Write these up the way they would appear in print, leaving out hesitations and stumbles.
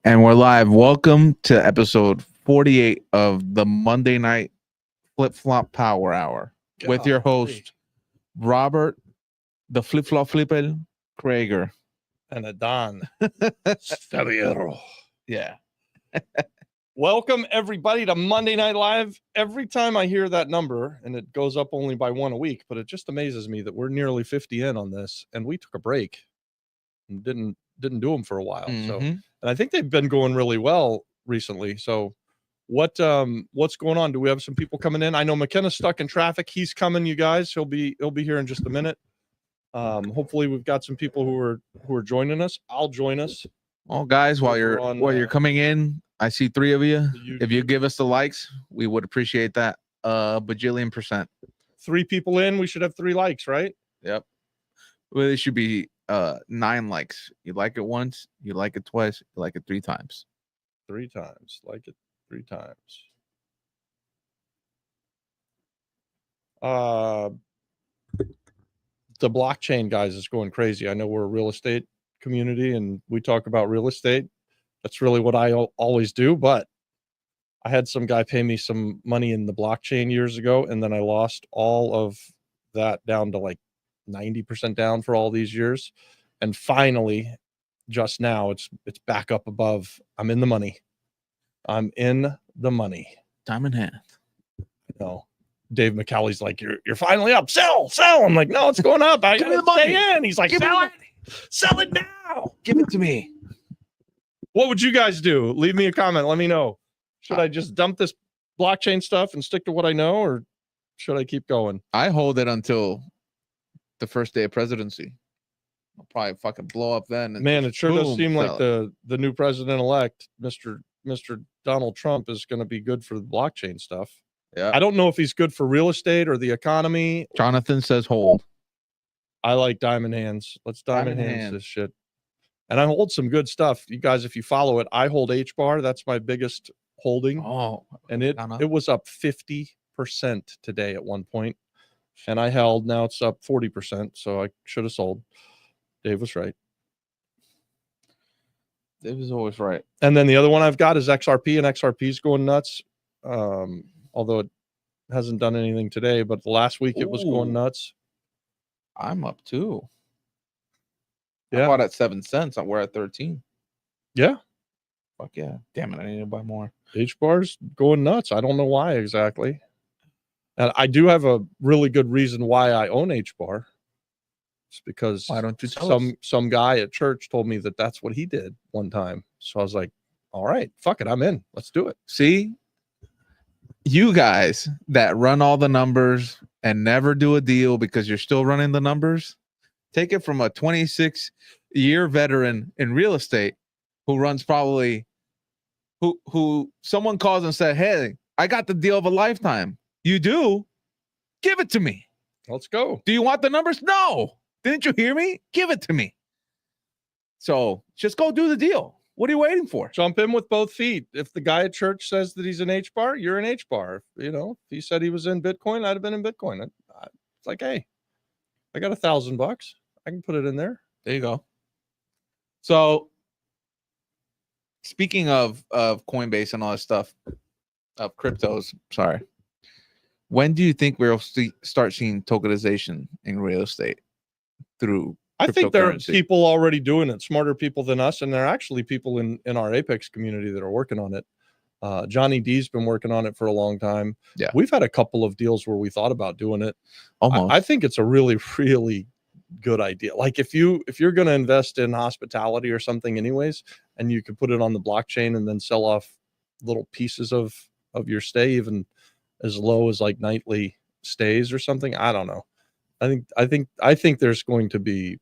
And we're live. Welcome to episode 48 of the Monday Night Flip Flop Power Hour with your host, Robert, the Flip Flop Flipper, Krager. And a Don Staviero. Yeah. Welcome, everybody, to Monday Night Live. Every time I hear that number, and it goes up only by one a week, but it just amazes me that we're nearly 50 in on this, and we took a break and didn't do them for a while. So, and I think they've been going really well recently. So, what's going on? Do we have some people coming in? I know McKenna's stuck in traffic. He's coming, you guys. He'll be here in just a minute. Hopefully we've got some people who are joining us. I'll join us. Well, guys, while you're coming in, I see three of you. If you give us the likes, we would appreciate that bajillion %. 3 people in, we should have 3 likes, right? Yep. Well, it should be 9 likes. You like it once, you like it twice, you like it 3 times. 3 times. Like it 3 times. The blockchain, guys, is going crazy. I know we're a real estate community and we talk about real estate. That's really what I always do, but I had some guy pay me some money in the blockchain years ago, and then I lost all of that down to like 90% down for all these years. And finally, just now, it's back up above. I'm in the money. I'm in the money. Time in hand. No. Dave McCallie's like, you're finally up. Sell. I'm like, no, it's going up. I gotta stay in. He's like, sell it now. Give it to me. What would you guys do? Leave me a comment. Let me know. Should I just dump this blockchain stuff and stick to what I know, or should I keep going? I hold it until the first day of presidency. I'll probably fucking blow up then. Man, it sure does seem like the new president-elect, Mr. Donald Trump, is going to be good for the blockchain stuff. Yeah. I don't know if he's good for real estate or the economy. Jonathan says hold. I like diamond hands. Let's diamond hands this shit. And I hold some good stuff. You guys, if you follow it, I hold H-bar. That's my biggest holding. Oh, and it was up 50% today at one point. And I held. Now it's up 40%. So I should have sold. Dave was right. Dave is always right. And then the other one I've got is XRP, and XRP is going nuts. Although it hasn't done anything today, but last week it was going nuts. I'm up too. Yeah. I bought at 7 cents. We're at 13. Yeah. Fuck yeah. Damn it. I need to buy more. H-bar's going nuts. I don't know why exactly. And I do have a really good reason why I own H-bar. It's because why don't you tell us? Some guy at church told me that that's what he did one time. So I was like, all right, fuck it. I'm in. Let's do it. See, you guys that run all the numbers and never do a deal because you're still running the numbers, take it from a 26-year veteran in real estate who runs probably who someone calls and said, hey, I got the deal of a lifetime. You do? Give it to me. Let's go. Do you want the numbers? No. Didn't you hear me? Give it to me. So just go do the deal. What are you waiting for? Jump in with both feet. If the guy at church says that he's an H-bar, you're an H-bar. You know, if he said he was in Bitcoin, I'd have been in Bitcoin. It's like, hey, I got $1,000. I can put it in there. There you go. So speaking of Coinbase and all that stuff, of cryptos, sorry. When do you think we'll start seeing tokenization in real estate through I think there are people already doing it, smarter people than us, and there are actually people in our Apex community that are working on it. Johnny D's been working on it for a long time. Yeah, we've had a couple of deals where we thought about doing it. Almost. I think it's a really, really good idea. Like if you're going to invest in hospitality or something anyways, and you could put it on the blockchain and then sell off little pieces of your stay, even as low as like nightly stays or something. I don't know. I think there's going to be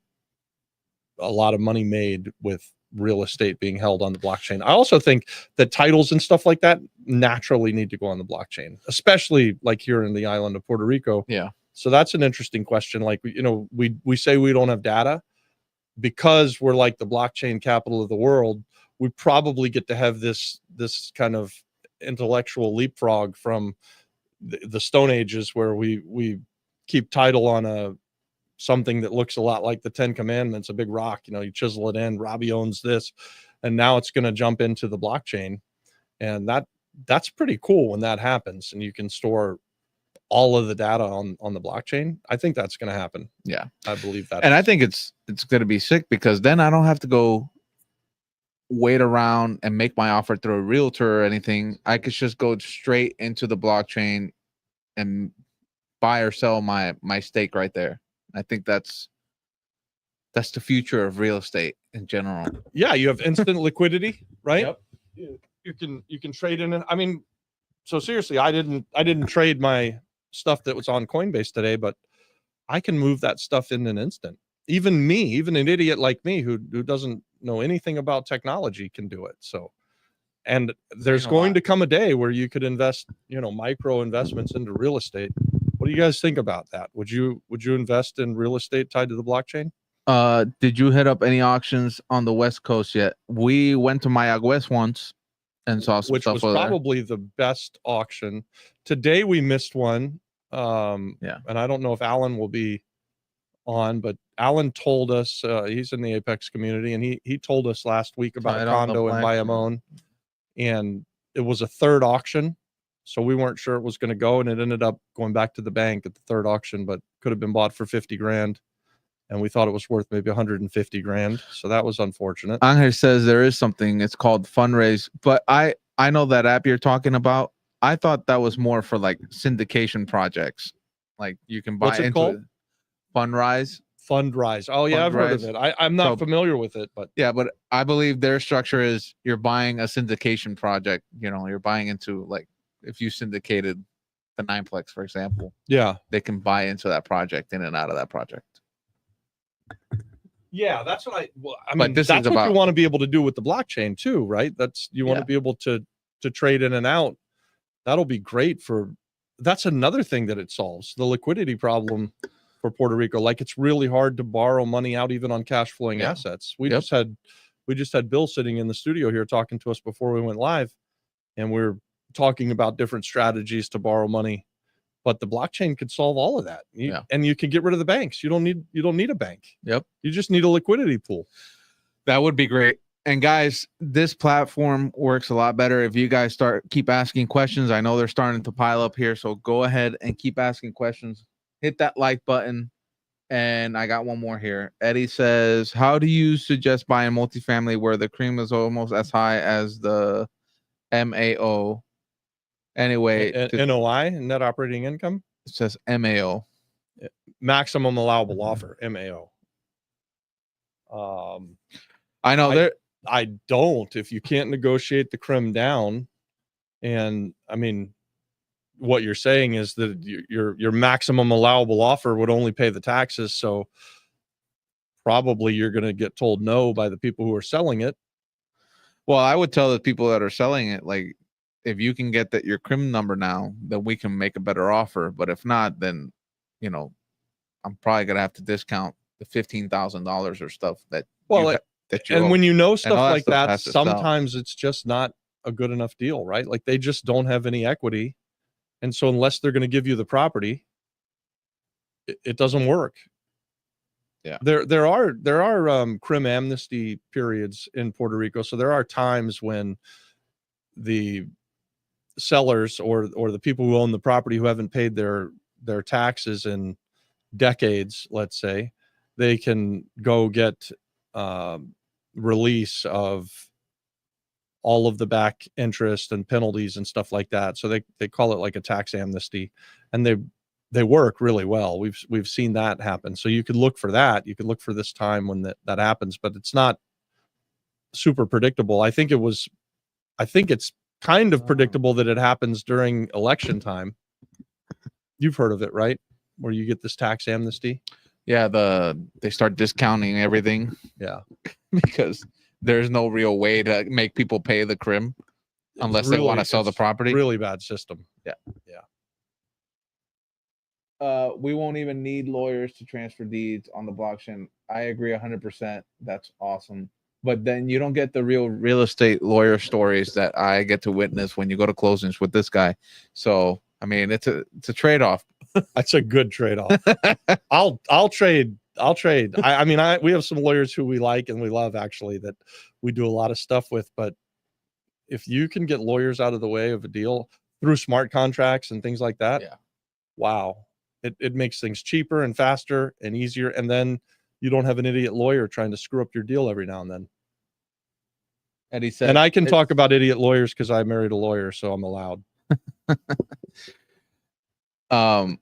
a lot of money made with real estate being held on the blockchain. I also think that titles and stuff like that naturally need to go on the blockchain, especially like here in the island of Puerto Rico. Yeah. So that's an interesting question. Like, you know, we say we don't have data because we're like the blockchain capital of the world. We probably get to have this kind of intellectual leapfrog from the Stone Ages, where we keep title on something that looks a lot like the 10 Commandments, a big rock, you know, you chisel it in. Robbie owns this. and now it's going to jump into the blockchain, and that's pretty cool when that happens, and you can store all of the data on the blockchain. I think that's going to happen. Yeah, I believe that. And I think it's going to be sick, because then I don't have to go wait around and make my offer through a realtor or anything. I could just go straight into the blockchain and buy or sell my stake right there. I think that's the future of real estate in general. Yeah, you have instant liquidity, right? Yep. You can trade in it. I mean, so seriously, I didn't trade my stuff that was on Coinbase today, but I can move that stuff in an instant. Even an idiot like me who doesn't know anything about technology can do it. So, and there's going to come a day where you could invest, micro investments into real estate. What do you guys think about that? Would you invest in real estate tied to the blockchain? Did you hit up any auctions on the West Coast yet? We went to Mayagüez once and saw some Which stuff was over probably the best auction. Today we missed one. And I don't know if Alan will be on, but Alan told us, he's in the Apex community, and he told us last week about a condo in Bayamon, and it was a third auction. So we weren't sure it was going to go, and it ended up going back to the bank at the third auction, but could have been bought for 50 grand. And we thought it was worth maybe 150 grand. So that was unfortunate. Angel says there is something, it's called Fundraise, but I know that app you're talking about. I thought that was more for like syndication projects. Like you can buy What's it called? Fundrise. Oh yeah, I've heard of it. I'm not familiar with it, but yeah, but I believe their structure is you're buying a syndication project. You're buying into, like, if you syndicated the Nineplex, for example, they can buy into that project, in and out of that project. Yeah, that's what I mean, that's what you want to be able to do with the blockchain too, right? You want to be able to trade in and out. That'll be great that's another thing that it solves, the liquidity problem for Puerto Rico. Like, it's really hard to borrow money out even on cash flowing assets. We just had Bill sitting in the studio here talking to us before we went live, and we're talking about different strategies to borrow money. But the blockchain could solve all of that. And you can get rid of the banks. You don't need a bank. Yep. You just need a liquidity pool. That would be great. And guys, this platform works a lot better if you guys keep asking questions. I know they're starting to pile up here, so go ahead and keep asking questions. Hit that like button. And I got one more here. Eddie says, how do you suggest buying multifamily where the cream is almost as high as the MAO? Anyway, NOI, net operating income. It says MAO, maximum allowable offer, MAO. I know I don't. If you can't negotiate the crim down, and I mean, what you're saying is that your maximum allowable offer would only pay the taxes, so probably you're going to get told no by the people who are selling it. Well, I would tell the people that are selling it, like, if you can get your crim number now, then we can make a better offer. But if not, then, I'm probably going to have to discount the $15,000 or stuff that. And when you know stuff like that, sometimes it's just not a good enough deal, right? Like, they just don't have any equity. And so unless they're going to give you the property, it doesn't work. Yeah. There are crim amnesty periods in Puerto Rico. So there are times when the sellers or the people who own the property who haven't paid their taxes in decades, let's say, they can go get release of all of the back interest and penalties and stuff like that. So they call it like a tax amnesty, and they work really well. We've seen that happen. So you could look for that. You could look for this time when that happens, but it's not super predictable. I think it's kind of predictable that it happens during election time. You've heard of it, right? Where you get this tax amnesty. Yeah, they start discounting everything. Yeah, because there's no real way to make people pay the crim unless they want to sell the property. Really bad system. Yeah. We won't even need lawyers to transfer deeds on the blockchain. I agree 100%. That's awesome. But then you don't get the real estate lawyer stories that I get to witness when you go to closings with this guy. So, I mean, it's a trade-off. That's a good trade-off. I'll trade I'll trade. I mean, we have some lawyers who we like and we love, actually, that we do a lot of stuff with. But if you can get lawyers out of the way of a deal through smart contracts and things like that, Yeah. wow, it makes things cheaper and faster and easier. And then you don't have an idiot lawyer trying to screw up your deal every now and then. Eddie said, And I can talk about idiot lawyers because I married a lawyer, so I'm allowed.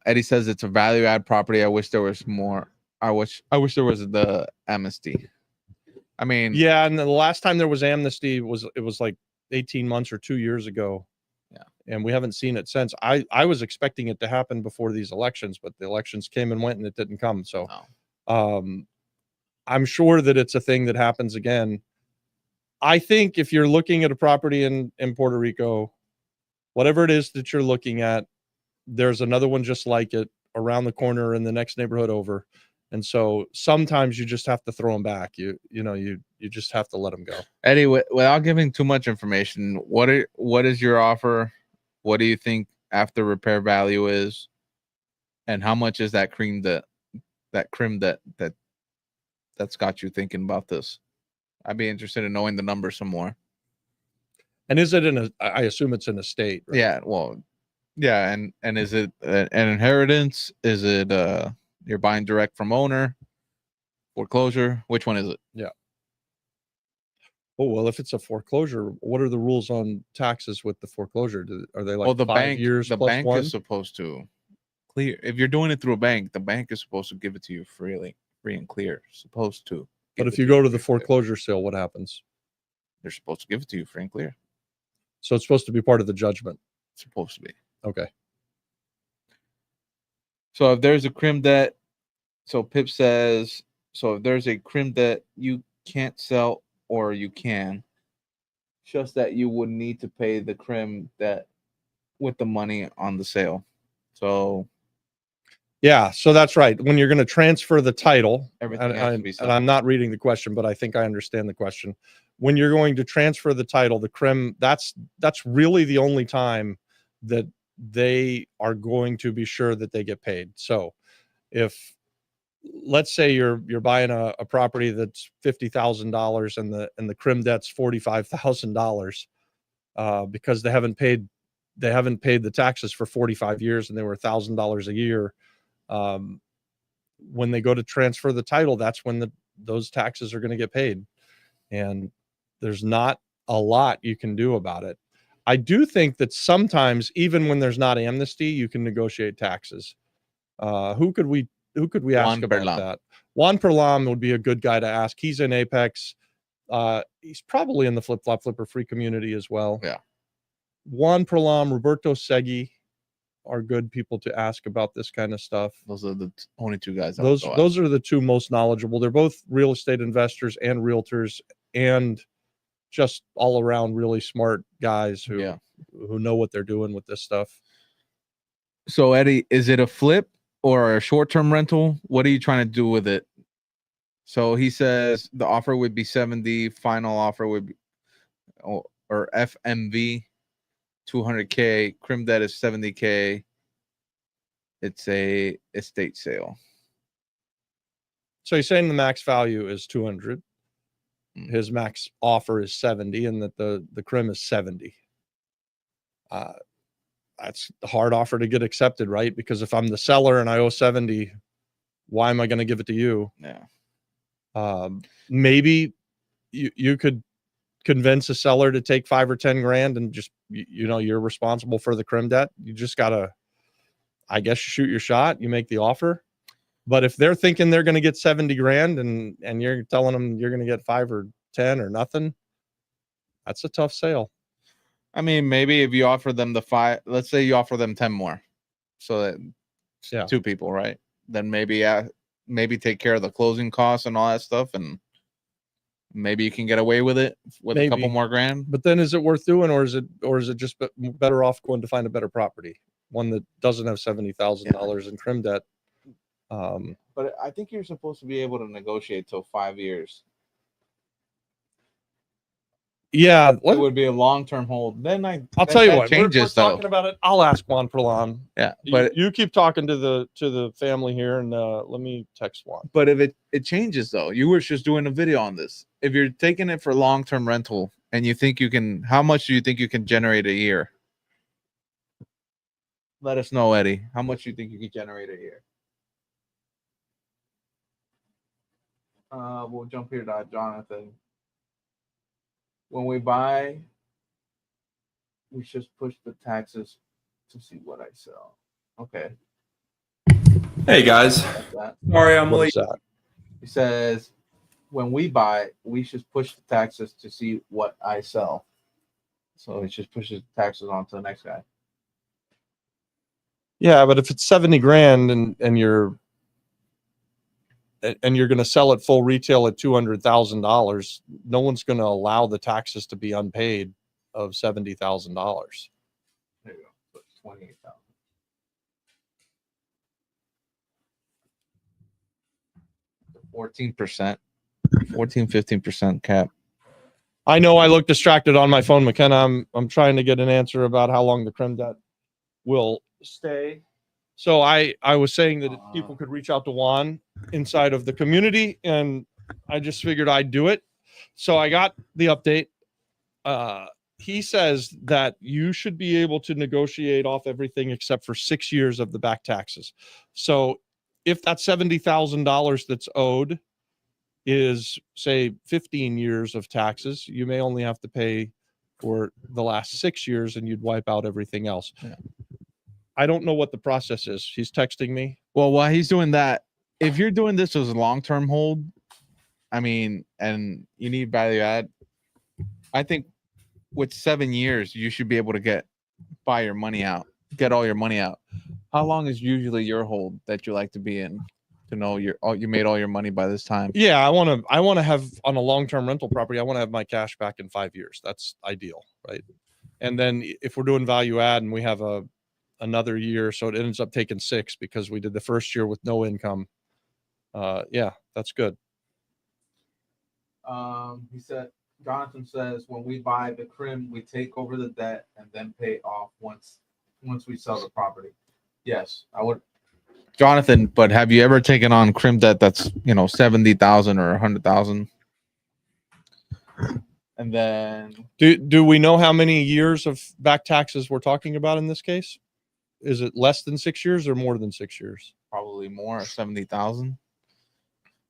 Eddie says it's a value add property. I wish there was more. I wish there was the amnesty. I mean, yeah, and the last time there was amnesty was like 18 months or 2 years ago. Yeah. And we haven't seen it since. I was expecting it to happen before these elections, but the elections came and went and it didn't come. So I'm sure that it's a thing that happens again. I think if you're looking at a property in Puerto Rico, whatever it is that you're looking at, there's another one just like it around the corner in the next neighborhood over. And so sometimes you just have to throw them back. You just have to let them go. Eddie, without giving too much information, what is your offer? What do you think after repair value is, and how much is that cream that's got you thinking about this? I'd be interested in knowing the numbers some more. And is it I assume it's in a state, right? Yeah, well, yeah, and is it an inheritance? Is it you're buying direct from owner, foreclosure? Which one is it? Yeah. Oh, well, if it's a foreclosure, what are the rules on taxes with the foreclosure? Are they like 5 years the plus bank one? is supposed to clear. If you're doing it through a bank, the bank is supposed to give it to you free and clear. Supposed to. But if you go to the foreclosure sale, what happens? They're supposed to give it to you free and clear. So it's supposed to be part of the judgment. It's supposed to be. Okay. So if there's a crim debt, so Pip says, so if there's a crim debt you can't sell or you can, just that you would need to pay the crim debt with the money on the sale. So yeah, so that's right. When you're going to transfer the title, everything has to be and I'm not reading the question, but I think I understand the question. When you're going to transfer the title, the crim, that's really the only time that they are going to be sure that they get paid. So if, let's say you're buying a property that's $50,000 and the crim debt's $45,000 because they haven't paid the taxes for 45 years and they were $1,000 a year. When they go to transfer the title, that's when those taxes are going to get paid, and there's not a lot you can do about it. I do think that sometimes, even when there's not amnesty, you can negotiate taxes. Who could we ask about that? Juan Perlam would be a good guy to ask. He's in Apex. He's probably in the Flip Flop Flipper free community as well. Yeah. Juan Perlam, Roberto Segui are good people to ask about this kind of stuff. Those are the only two guys. Those are the two most knowledgeable. They're both real estate investors and realtors, and just all around really smart guys who know what they're doing with this stuff. So Eddie, is it a flip or a short-term rental? What are you trying to do with it? So he says the offer would be 70, final offer would be or FMV 200K, crim debt is 70K. It's a estate sale. So he's saying the max value is 200. His max offer is 70, and that the crim is 70. That's a hard offer to get accepted, right? Because if I'm the seller and I owe 70, why am I going to give it to you? Yeah. Maybe you could convince a seller to take 5 or 10 grand and just, you're responsible for the crim debt. You just got to, I guess, shoot your shot. You make the offer. But if they're thinking they're going to get 70 grand and you're telling them you're going to get 5 or 10 or nothing, that's a tough sale. I mean, maybe if you offer them the 5, let's say you offer them 10 more, so that 2 people, right? Then maybe take care of the closing costs and all that stuff, and maybe you can get away with it with a couple more grand. But then, is it worth doing, or is it just better off going to find a better property, one that doesn't have $70,000 in crim debt? But I think you're supposed to be able to negotiate till 5 years. Yeah, it would be a long-term hold. Then I'll tell you that what. We're changes though. talking about it. I'll ask Juan Perlon. Yeah, but you keep talking to the family here, and let me text Juan. But if it changes though, you were just doing a video on this. If you're taking it for long-term rental and you think you can, how much do you think you can generate a year? Let us know, Eddie. How much do you think you can generate a year? We'll jump here to Jonathan. When we buy, we just push the taxes to see what I sell. Okay. Hey guys, sorry I'm late. He says, when we buy, we should push the taxes to see what I sell. So it just pushes the taxes on to the next guy. Yeah, but if it's 70 grand and you're going to sell it full retail at $200,000, no one's going to allow the taxes to be unpaid of $70,000. There you go. So it's 28,000. 14%, 15% cap. I know I look distracted on my phone, McKenna. I'm trying to get an answer about how long the creme debt will stay. So I was saying that people could reach out to Juan inside of the community, and I just figured I'd do it. So I got the update. He says that you should be able to negotiate off everything except for 6 years of the back taxes. So if that $70,000 that's owed is, say, 15 years of taxes, you may only have to pay for the last 6 years and you'd wipe out everything else. Yeah. I don't know what the process is. He's texting me. Well, while he's doing that, if you're doing this as a long-term hold, I mean, and you need value add, I think with 7 years, you should be able to get all your money out. How long is usually your hold that you like to be in to know you made all your money by this time? Yeah, I want to have, on a long-term rental property, I want to have my cash back in 5 years. That's ideal, right? And then if we're doing value add and we have another year, so it ends up taking 6 because we did the first year with no income. Yeah, that's good. Jonathan says, when we buy the crib, we take over the debt and then pay off once we sell the property. Yes, I would. Jonathan, but have you ever taken on crib debt that's 70,000 or 100,000? And then do we know how many years of back taxes we're talking about in this case? Is it less than 6 years or more than 6 years? Probably more, 70,000.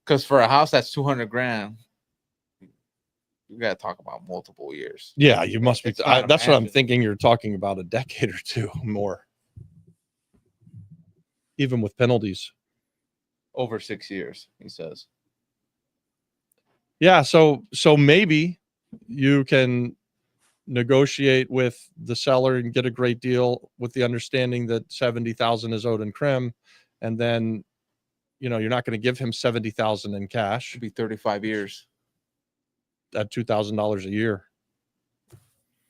Because for a house that's 200 grand, you got to talk about multiple years. Yeah, you must be. That's what I'm thinking. You're talking about a decade or two more, even with penalties. Over 6 years, he says. Yeah, so maybe you can negotiate with the seller and get a great deal with the understanding that 70,000 is owed in creme, and then you're not going to give him 70,000 in cash. It'd be 35 years at $2,000 a year.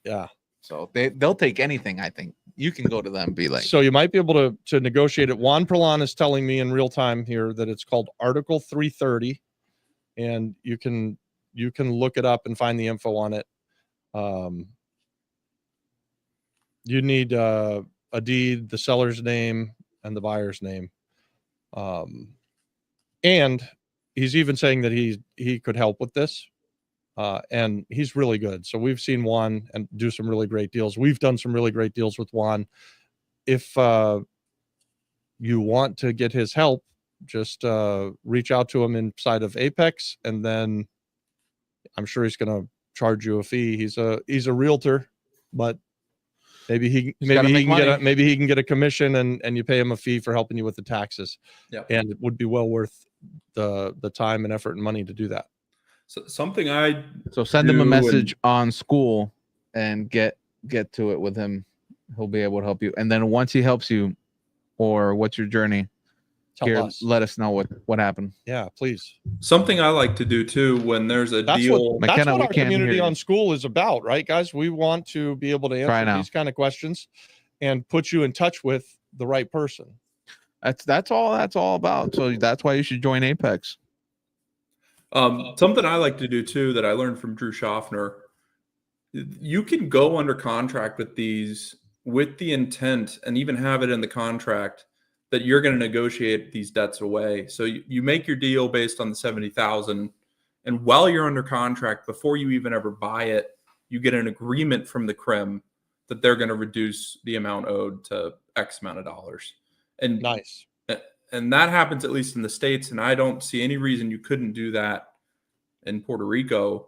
Yeah. So they'll take anything. I think you can go to them and be like, so you might be able to negotiate it. Juan Perlon is telling me in real time here that it's called Article 330, and you can look it up and find the info on it. You need a deed, the seller's name, and the buyer's name. And he's even saying that he could help with this. And he's really good. So we've seen Juan and do some really great deals. We've done some really great deals with Juan. If you want to get his help, just reach out to him inside of Apex, and then I'm sure he's going to charge you a fee. He's a realtor, but maybe he can get a commission, and you pay him a fee for helping you with the taxes. Yeah, and it would be well worth the time and effort and money to do that. So something so send him a message on school and get to it with him. He'll be able to help you. And then once he helps you, or what's your journey, let us know what happened. Yeah, please. Something I like to do too when there's a deal. That's what our community on school is about, right, guys? We want to be able to answer these kind of questions and put you in touch with the right person. That's all about. So that's why you should join Apex. Something I like to do too that I learned from Drew Schaffner you can go under contract with these with the intent and even have it in the contract that you're going to negotiate these debts away. So you make your deal based on the 70,000, and while you're under contract, before you even ever buy it, you get an agreement from the CRIM that they're going to reduce the amount owed to X amount of dollars. And nice. And that happens at least in the States, and I don't see any reason you couldn't do that in Puerto Rico.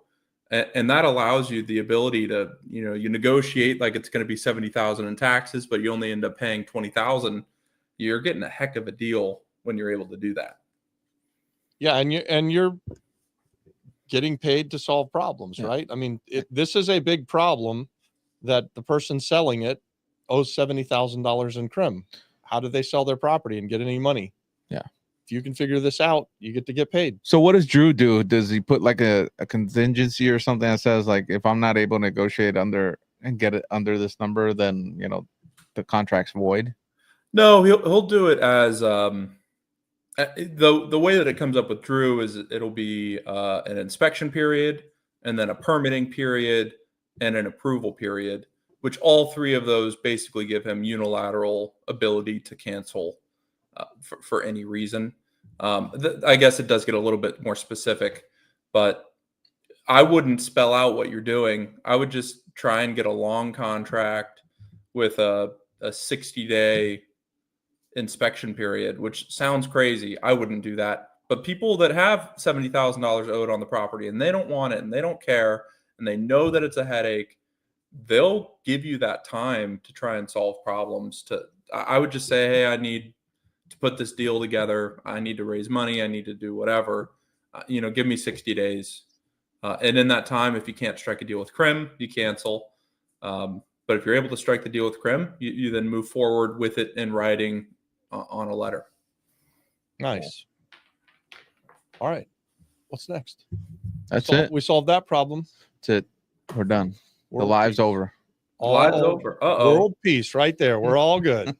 And that allows you the ability to, you negotiate like it's going to be 70,000 in taxes, but you only end up paying 20,000. You're getting a heck of a deal when you're able to do that. Yeah, and you're getting paid to solve problems, right? I mean, this is a big problem that the person selling it owes $70,000 in CRIM. How do they sell their property and get any money? Yeah. If you can figure this out, you get to get paid. So what does Drew do? Does he put like a contingency or something that says like, if I'm not able to negotiate under and get it under this number, then the contract's void? No, he'll do it as the way that it comes up with Drew is it'll be an inspection period, and then a permitting period, and an approval period, which all three of those basically give him unilateral ability to cancel for any reason. I guess it does get a little bit more specific, but I wouldn't spell out what you're doing. I would just try and get a long contract with a 60-day inspection period, which sounds crazy. I wouldn't do that. But people that have $70,000 owed on the property and they don't want it and they don't care and they know that it's a headache, they'll give you that time to try and solve problems. I would just say, hey, I need to put this deal together. I need to raise money. I need to do whatever. Give me 60 days. And in that time, if you can't strike a deal with CRIM, you cancel. But if you're able to strike the deal with CRIM, you then move forward with it in writing on a letter. Nice. All right. What's next? That's it. We solved that problem. That's it. We're done. The World live's peace. over. Live's over. Uh-oh. World peace right there. We're all good.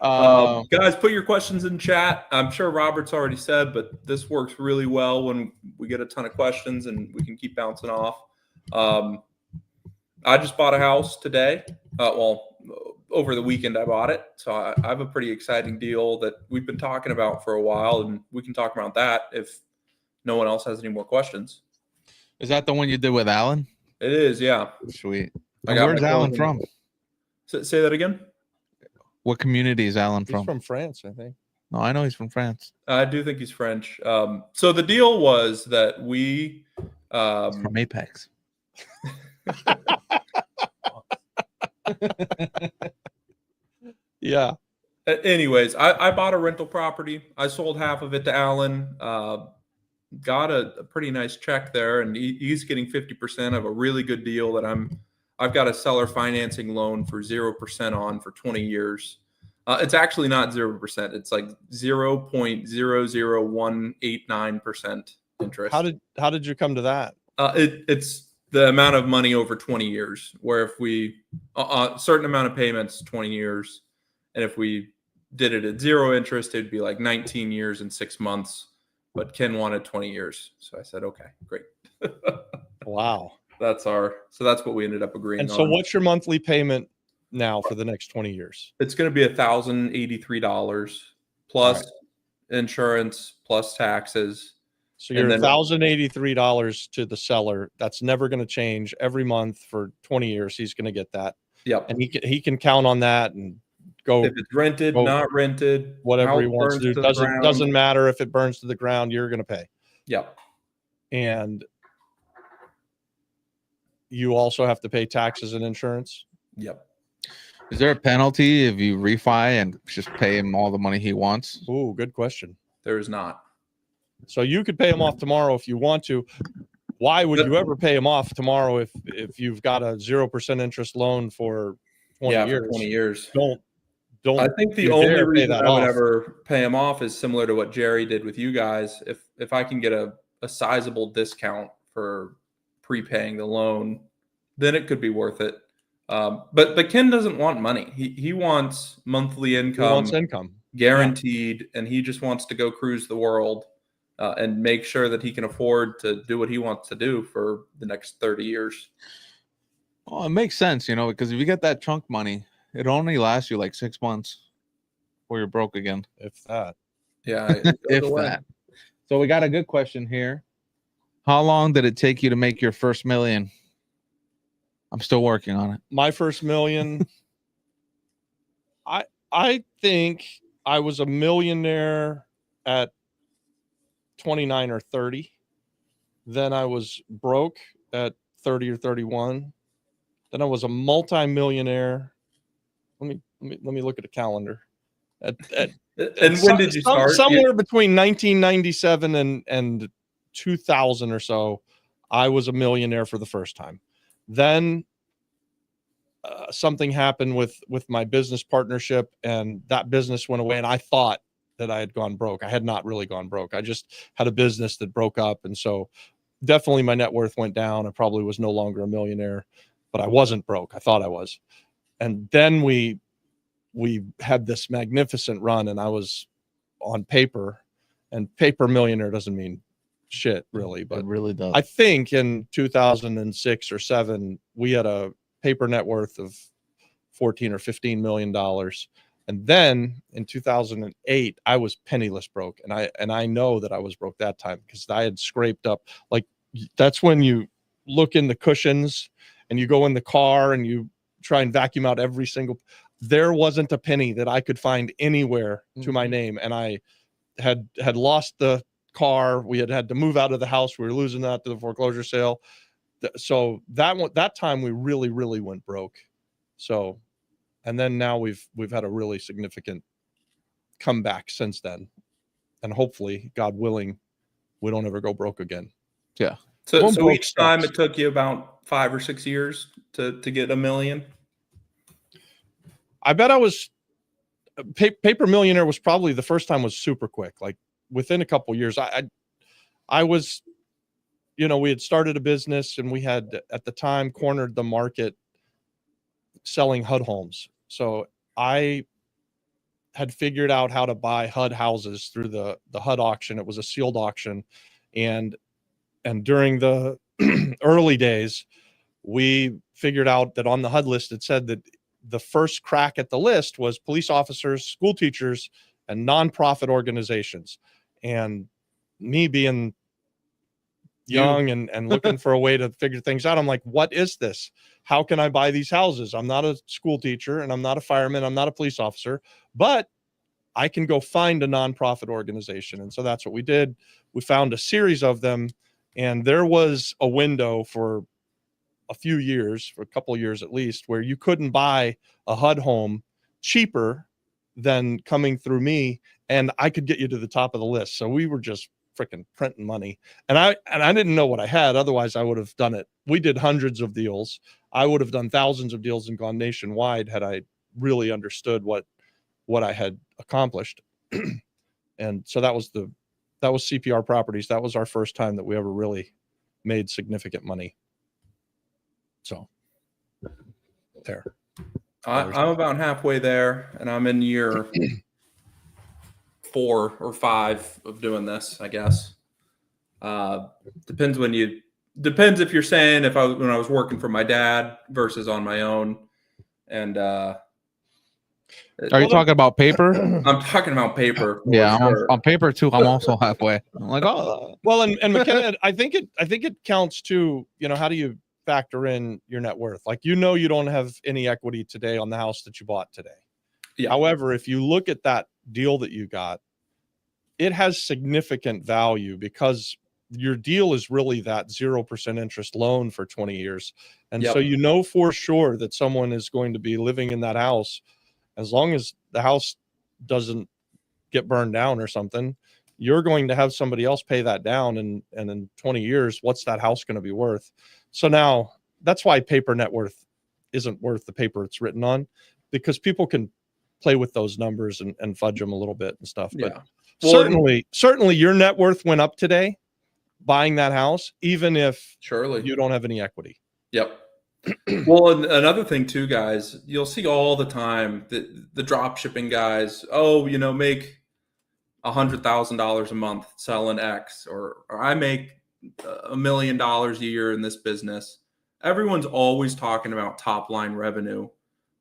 Guys, put your questions in chat. I'm sure Robert's already said, but this works really well when we get a ton of questions and we can keep bouncing off. I just bought a house today. Over the weekend I bought it. So I have a pretty exciting deal that we've been talking about for a while, and we can talk about that if no one else has any more questions. Is that the one you did with Alan? It is, yeah. Sweet. Where's Where's Alan from? Say that again? What community is Alan He's from? from France, I think. No, I know he's from France. I do think he's French. So the deal was that we From Apex. Yeah. Anyways, I bought a rental property. I sold half of it to Alan. Got a pretty nice check there, and he's getting 50% of a really good deal that I've got a seller financing loan for 0% on for 20 years. It's actually not 0%. It's like 0.00189% interest. How did you come to that? It's the amount of money over 20 years, where if we a certain amount of payments, 20 years, and if we did it at zero interest, it'd be like 19 years and 6 months. But Ken wanted 20 years, so I said, okay, great. Wow. So that's what we ended up agreeing on. And so what's your monthly payment now for the next 20 years? It's going to be $1,083 plus insurance plus taxes. So you're $1,083 to the seller. That's never going to change. Every month for 20 years, he's going to get that. Yep. And he can count on that and go. If it's rented, not rented, whatever he wants to do. Doesn't matter if it burns to the ground, you're going to pay. Yep. And you also have to pay taxes and insurance. Yep. Is there a penalty if you refi and just pay him all the money he wants? Ooh, good question. There is not. So you could pay him off tomorrow if you want to. Why would you ever pay him off tomorrow if you've got a 0% interest loan for 20 years? For 20 years. Don't. I think the only reason I would ever pay him off is similar to what Jerry did with you guys. If I can get a sizable discount for prepaying the loan, then it could be worth it. But Ken doesn't want money. He wants monthly income. He wants income. Guaranteed, and he just wants to go cruise the world. and make sure that he can afford to do what he wants to do for the next 30 years. Well, it makes sense, you know, because if you get that chunk money, it only lasts you like 6 months before you're broke again. If that. Yeah, it goes If away. that. So we got a good question here. How long did it take you to make your first million? I'm still working on it. My first million, I think I was a millionaire at 29 or 30. Then I was broke at 30 or 31. Then I was a multi-millionaire. Let me look at a calendar. And when did you start? Somewhere between 1997 and 2000 or so, I was a millionaire for the first time. Then something happened with my business partnership, and that business went away, and I thought that I had gone broke. I had not really gone broke. I just had a business that broke up, and so definitely my net worth went down. I probably was no longer a millionaire, but I wasn't broke. I thought I was. And then we had this magnificent run, and I was on paper, and paper millionaire doesn't mean shit really, but It really does. I think in 2006 or 7, we had a paper net worth of 14 or 15 million dollars. And then in 2008, I was penniless broke. And I know that I was broke that time because I had scraped up, like, that's when you look in the cushions and you go in the car and you try and vacuum out every single, there wasn't a penny that I could find anywhere to my name. And I had lost the car. We had to move out of the house. We were losing that to the foreclosure sale. So that time we really went broke. So, and then now we've had a really significant comeback since then, and hopefully, God willing, we don't ever go broke again. Yeah. So each time it took you about 5 or 6 years to get a million. I bet I was paper millionaire was probably the first time was super quick. Like within a couple years, I was, you know, we had started a business and we had at the time cornered the market selling HUD homes. So I had figured out how to buy HUD houses through the HUD auction. It was a sealed auction. And during the early days, we figured out that on the HUD list, it said that the first crack at the list was police officers, school teachers, and nonprofit organizations. And me being young and looking for a way to figure things out, I'm like, what is this? How can I buy these houses? I'm not a school teacher and I'm not a fireman. I'm not a police officer, but I can go find a nonprofit organization. And so that's what we did. We found a series of them, and there was a window for a few years, for a couple of years at least, where you couldn't buy a HUD home cheaper than coming through me, and I could get you to the top of the list. So we were just freaking printing money, and I didn't know what I had. Otherwise, I would have done it. We did hundreds of deals. I would have done thousands of deals and gone nationwide had I really understood what I had accomplished. And so that was CPR Properties. That was our first time that we ever really made significant money. So there. I'm about halfway there, and I'm in year 4 or 5 of doing this, I guess. Depends if you're saying when I was working for my dad versus on my own. And are you talking about paper? I'm talking about paper. Yeah, sure. on paper too. I'm also halfway. I'm like, oh, well, and McKenna, I think it counts too. You know, how do you factor in your net worth? Like, you know, you don't have any equity today on the house that you bought today. Yeah. However, if you look at that deal that you got, it has significant value because your deal is really that 0% interest loan for 20 years. And so you know for sure that someone is going to be living in that house. As long as the house doesn't get burned down or something, you're going to have somebody else pay that down. And in 20 years, what's that house going to be worth? So now that's why paper net worth isn't worth the paper it's written on, because people can play with those numbers and fudge them a little bit and stuff. But certainly your net worth went up today buying that house, even if you don't have any equity. Yep. Well, another thing too, guys, you'll see all the time that the drop shipping guys, make $100,000 a month selling X, or I make $1 million a year in this business. Everyone's always talking about top line revenue.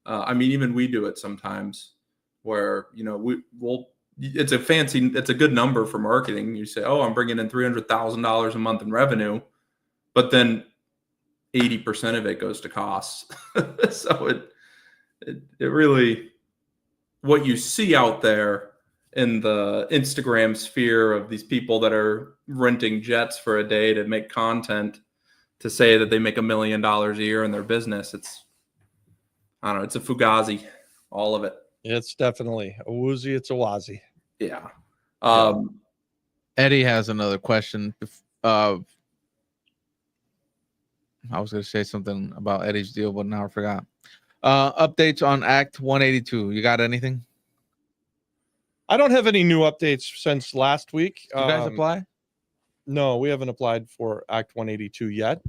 I mean, even we do it sometimes where, it's a good number for marketing. You say, oh, I'm bringing in $300,000 a month in revenue, but then 80% of it goes to costs. So it really, what you see out there in the Instagram sphere of these people that are renting jets for a day to make content to say that they make $1 million a year in their business. I don't know. It's a fugazi, all of it. It's definitely a woozy. It's a wazi. Yeah. Eddie has another question. I was going to say something about Eddie's deal, but now I forgot. Updates on Act 182. You got anything? I don't have any new updates since last week. You guys apply? No, we haven't applied for Act 182 yet.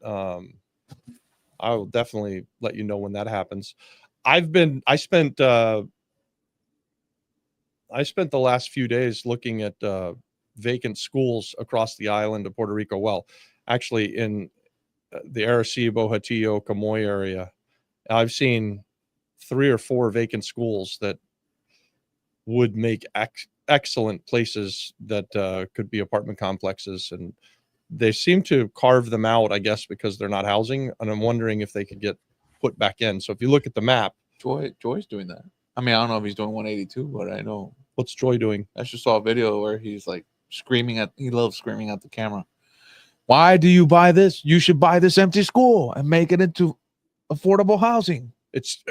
I will definitely let you know when that happens. I spent the last few days looking at vacant schools across the island of Puerto Rico. Well, actually in the Arecibo, Hatillo, Camoy area. I've seen 3 or 4 vacant schools that would make excellent places that could be apartment complexes, and they seem to carve them out, I guess, because they're not housing, and I'm wondering if they could get put back in. So if you look at the map, Joy's doing that. I mean, I don't know if he's doing 182, but I know. What's Joy doing? I just saw a video where he's like he loves screaming at the camera. Why do you buy this? You should buy this empty school and make it into affordable housing. It's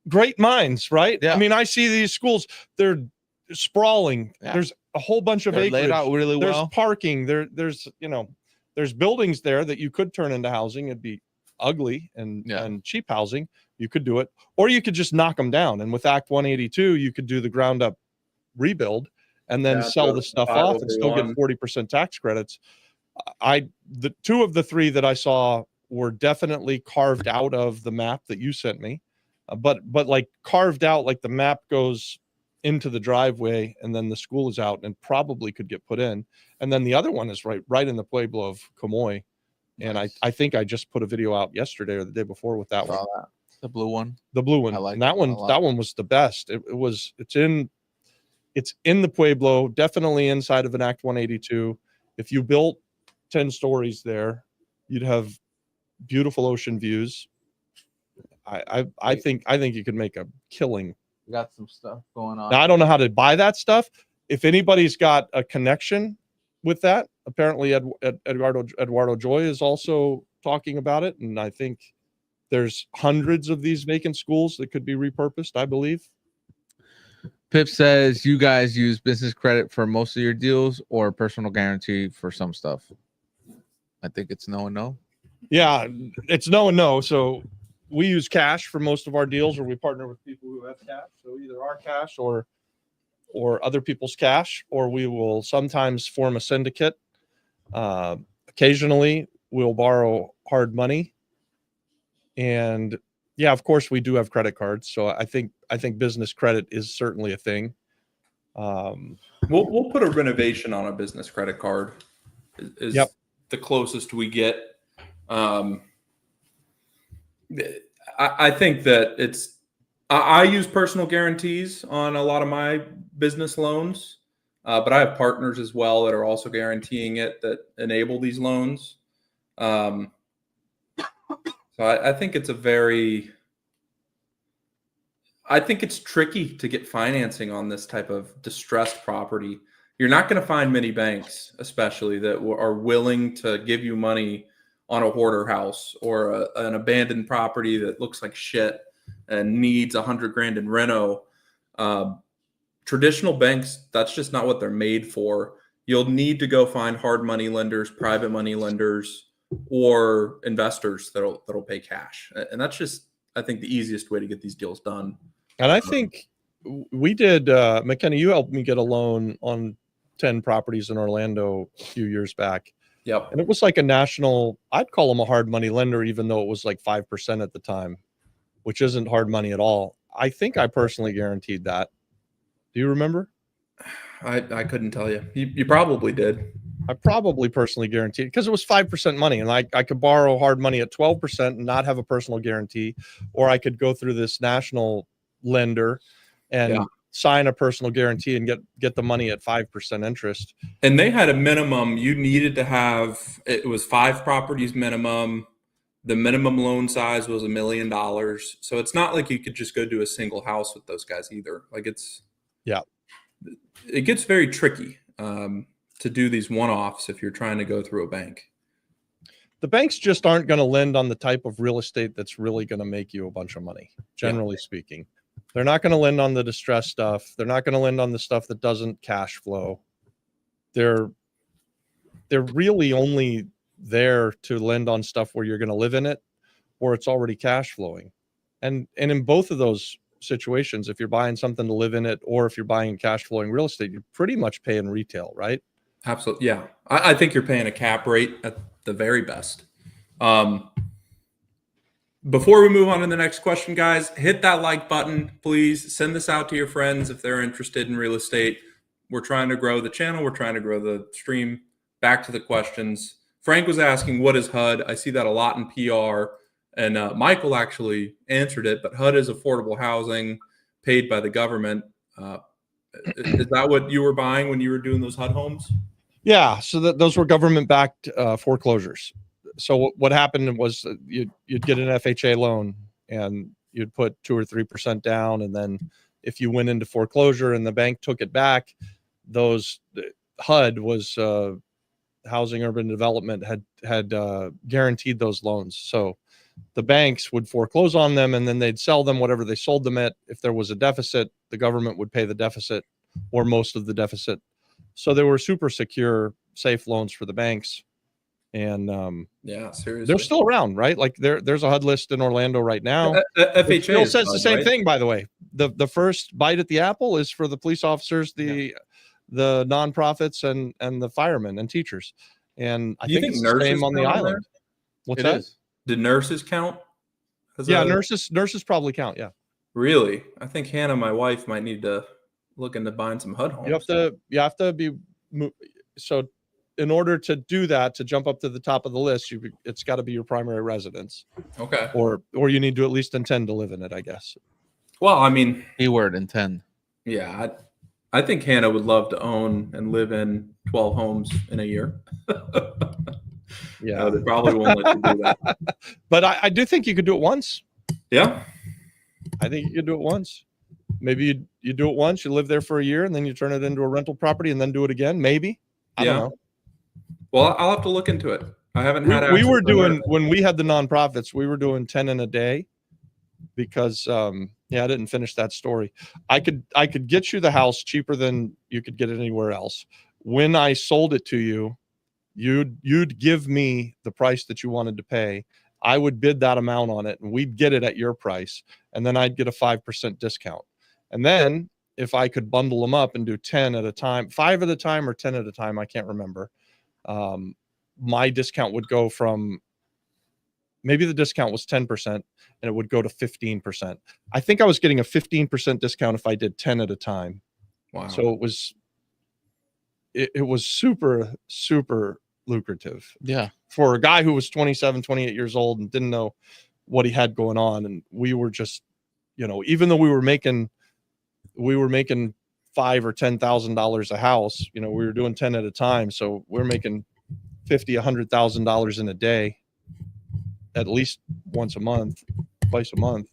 great minds, right? Yeah. I mean, I see these schools, they're sprawling. Yeah. There's a whole bunch of They're acreage. laid out really There's well. parking. There's buildings there that you could turn into housing. It'd be ugly and cheap housing. You could do it, or you could just knock them down. And with Act 182, you could do the ground up rebuild and then sell the stuff off and still get 40% tax credits. The 2 of the 3 that I saw were definitely carved out of the map that you sent me, but like carved out, like the map goes into the driveway and then the school is out and probably could get put in. And then the other one is right in the pueblo of Camoy. And Nice. I think I just put a video out yesterday or the day before with that one. That. The blue one. The blue one. I like and that one. that That one was the best. It's in the pueblo, definitely inside of an Act 182. If you built 10 stories there, you'd have beautiful ocean views. I think you could make a killing. We got some stuff going on. Now, I don't know how to buy that stuff. If anybody's got a connection with that, apparently Eduardo Joy is also talking about it, and I think there's hundreds of these vacant schools that could be repurposed, I believe. Pip says you guys use business credit for most of your deals or personal guarantee for some stuff. I think it's no and no. Yeah, it's no and no. So we use cash for most of our deals, or we partner with people who have cash. So either our cash or other people's cash, or we will sometimes form a syndicate. Occasionally we'll borrow hard money. And yeah, of course we do have credit cards. So I think business credit is certainly a thing. We'll put a renovation on a business credit card. Is the closest we get. I think that I use personal guarantees on a lot of my business loans, but I have partners as well that are also guaranteeing it that enable these loans. So I think it's I think it's tricky to get financing on this type of distressed property. You're not going to find many banks, especially that are willing to give you money on a hoarder house or an abandoned property that looks like shit and needs $100,000 in reno. Traditional banks, that's just not what they're made for. You'll need to go find hard money lenders, private money lenders, or investors that'll pay cash. And that's just, I think, the easiest way to get these deals done. And I think we did, McKenna, you helped me get a loan on 10 properties in Orlando a few years back. Yep. And it was like a national, I'd call them a hard money lender, even though it was like 5% at the time, which isn't hard money at all. I think I personally guaranteed that. Do you remember? I couldn't tell you. You probably did. I probably personally guaranteed because it was 5% money, and I could borrow hard money at 12% and not have a personal guarantee, or I could go through this national lender and Yeah. sign a personal guarantee and get the money at 5% interest. And they had a minimum. You needed to have, it was 5 properties minimum. The minimum loan size was $1 million. So it's not like you could just go do a single house with those guys either. Like it gets very tricky to do these one-offs if you're trying to go through a bank. The banks just aren't going to lend on the type of real estate that's really going to make you a bunch of money, generally speaking. They're not going to lend on the distressed stuff. They're not going to lend on the stuff that doesn't cash flow. They're really only there to lend on stuff where you're going to live in it or it's already cash flowing. And in both of those situations, if you're buying something to live in it or if you're buying cash flowing real estate, you're pretty much paying retail, right? Absolutely. Yeah. I think you're paying a cap rate at the very best. Before we move on to the next question, guys, hit that like button, please. Send this out to your friends if they're interested in real estate. We're trying to grow the channel. We're trying to grow the stream. Back to the questions. Frank was asking, what is HUD? I see that a lot in PR. And Michael actually answered it, but HUD is affordable housing paid by the government. Is that what you were buying when you were doing those HUD homes? Yeah. So those were government-backed foreclosures. So what happened was you'd get an FHA loan and you'd put 2 or 3% down. And then if you went into foreclosure and the bank took it back, HUD was Housing Urban Development had guaranteed those loans. So the banks would foreclose on them and then they'd sell them whatever they sold them at. If there was a deficit, the government would pay the deficit or most of the deficit. So they were super secure, safe loans for the banks. And yeah, seriously, they're still around, right? Like there's a HUD list in Orlando right now. FHA it still says HUD, the same right? thing, by the way. The first bite at the apple is for the police officers, the nonprofits, and the firemen and teachers. And I think it's the same on the island. What's that? Did nurses count? Nurses probably count. Yeah. Really? I think Hannah, my wife, might need to look into buying some HUD homes. You have to be so. In order to do that, to jump up to the top of the list, it's got to be your primary residence. Okay. Or you need to at least intend to live in it, I guess. Well, I mean, keyword intend. Yeah, I think Hannah would love to own and live in 12 homes in a year. Yeah, they probably won't let you do that. But I do think you could do it once. Yeah, I think you could do it once. Maybe you do it once, you live there for a year, and then you turn it into a rental property, and then do it again. Maybe. I don't know. Well, I'll have to look into it. I haven't had. We were doing when we had the nonprofits. We were doing 10 in a day because I didn't finish that story. I could get you the house cheaper than you could get it anywhere else. When I sold it to you, you'd give me the price that you wanted to pay. I would bid that amount on it, and we'd get it at your price, and then I'd get a 5% discount. And then if I could bundle them up and do 10 at a time, 5 at a time or 10 at a time, I can't remember. My discount would go from, maybe the discount was 10% and it would go to 15%. I think I was getting a 15% discount if I did 10 at a time. Wow. So it was super, super lucrative. Yeah. For a guy who was 27, 28 years old and didn't know what he had going on. And we were just, even though we were making $5,000 or $10,000 a house, we were doing 10 at a time. So we're making $50,000, $100,000 in a day, at least once a month, twice a month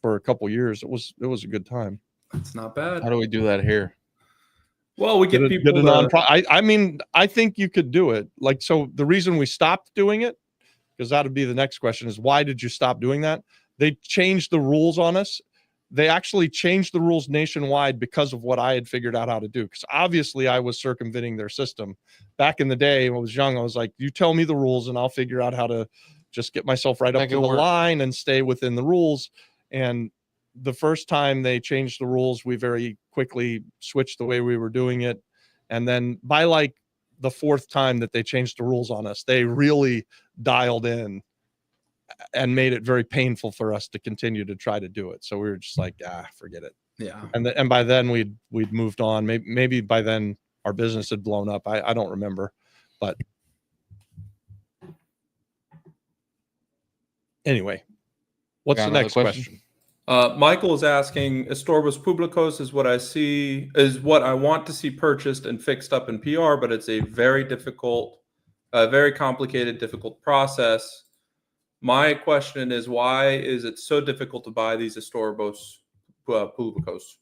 for a couple years. It was a good time. It's not bad. How do we do that here? Well, we get people. I think you could do it. Like, so the reason we stopped doing it, because that would be the next question, is why did you stop doing that? They changed the rules on us. They actually changed the rules nationwide because of what I had figured out how to do. Because obviously I was circumventing their system. Back in the day when I was young, I was like, you tell me the rules and I'll figure out how to just get myself right up to the line and stay within the rules. And the first time they changed the rules, we very quickly switched the way we were doing it. And then by like the 4th time that they changed the rules on us, they really dialed in and made it very painful for us to continue to try to do it. So we were just like, forget it. Yeah. And by then we'd moved on. Maybe by then our business had blown up. I don't remember, but anyway, what's Got the another next question? question? Michael is asking, Estorbos Publicos is what I want to see purchased and fixed up in PR, but it's a very complicated, difficult process. My question is, why is it so difficult to buy these Estorbos Publicos?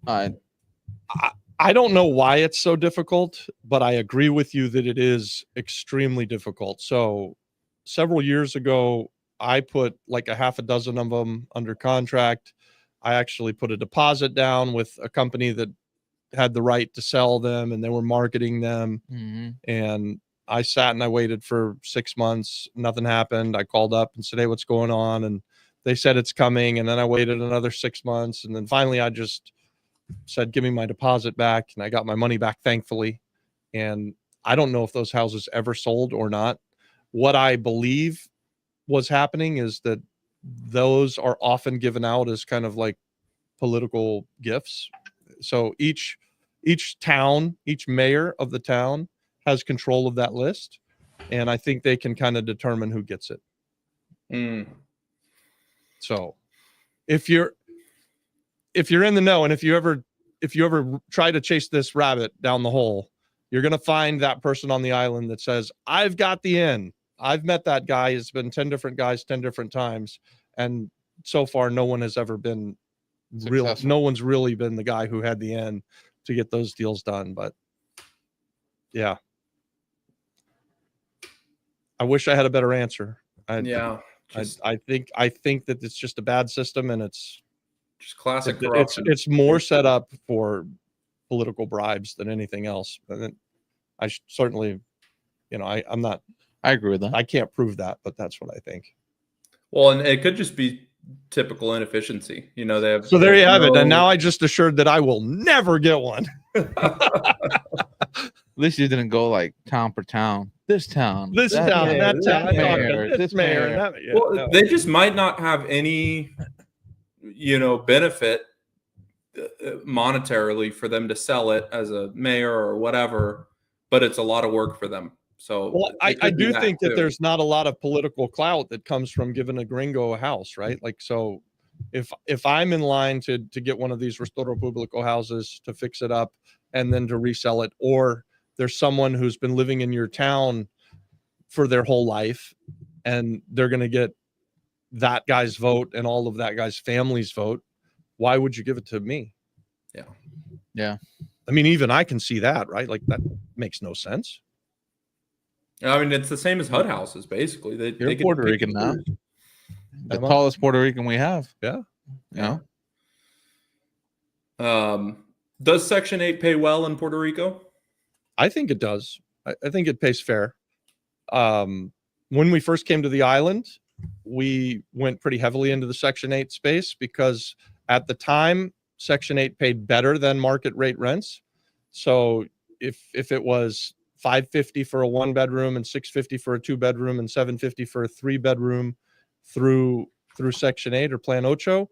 I don't know why it's so difficult, but I agree with you that it is extremely difficult. So several years ago, I put like a half a dozen of them under contract. I actually put a deposit down with a company that had the right to sell them, and they were marketing them. Mm-hmm. And I sat and I waited for 6 months. Nothing happened. I called up and said, "Hey, what's going on?" And they said it's coming. And then I waited another 6 months. And then finally I just said, "Give me my deposit back." And I got my money back, thankfully. And I don't know if those houses ever sold or not. What I believe was happening is that those are often given out as kind of like political gifts. So each town, each mayor of the town has control of that list, and I think they can kind of determine who gets it. So if you're in the know, and if you ever try to chase this rabbit down the hole, you're going to find that person on the island that says, "I've got the in. I've met that guy. It's been 10 different guys 10 different times, and so far no one has ever been Successful. no one's really been the guy who had the end to get those deals done." But yeah, I wish I had a better answer. I think that it's just a bad system, and it's just classic corruption. It's more set up for political bribes than anything else. And I certainly, I'm not. I agree with that. I can't prove that, but that's what I think. Well, and it could just be typical inefficiency. They have. So there you have it. And now I just assured that I will never get one. At least you didn't go like town per town. This town, that town, that mayor, this mayor. That, well, they just might not have any, benefit monetarily for them to sell it as a mayor or whatever, but it's a lot of work for them. So well, I do think that there's not a lot of political clout that comes from giving a gringo a house, right? Like, so if I'm in line to get one of these Restoro Publico houses to fix it up and then to resell it, or there's someone who's been living in your town for their whole life and they're going to get that guy's vote and all of that guy's family's vote, why would you give it to me? Yeah. I mean, even I can see that, right? Like, that makes no sense. I mean, it's the same as HUD houses, basically. You're Puerto Rican now. The tallest Puerto Rican we have. Yeah. Does Section 8 pay well in Puerto Rico? I think it does. I think it pays fair. When we first came to the island, we went pretty heavily into the Section 8 space because at the time, Section 8 paid better than market rate rents. So if it was $550 for a 1-bedroom and $650 for a 2-bedroom and $750 for a 3-bedroom through Section 8 or Plan Ocho,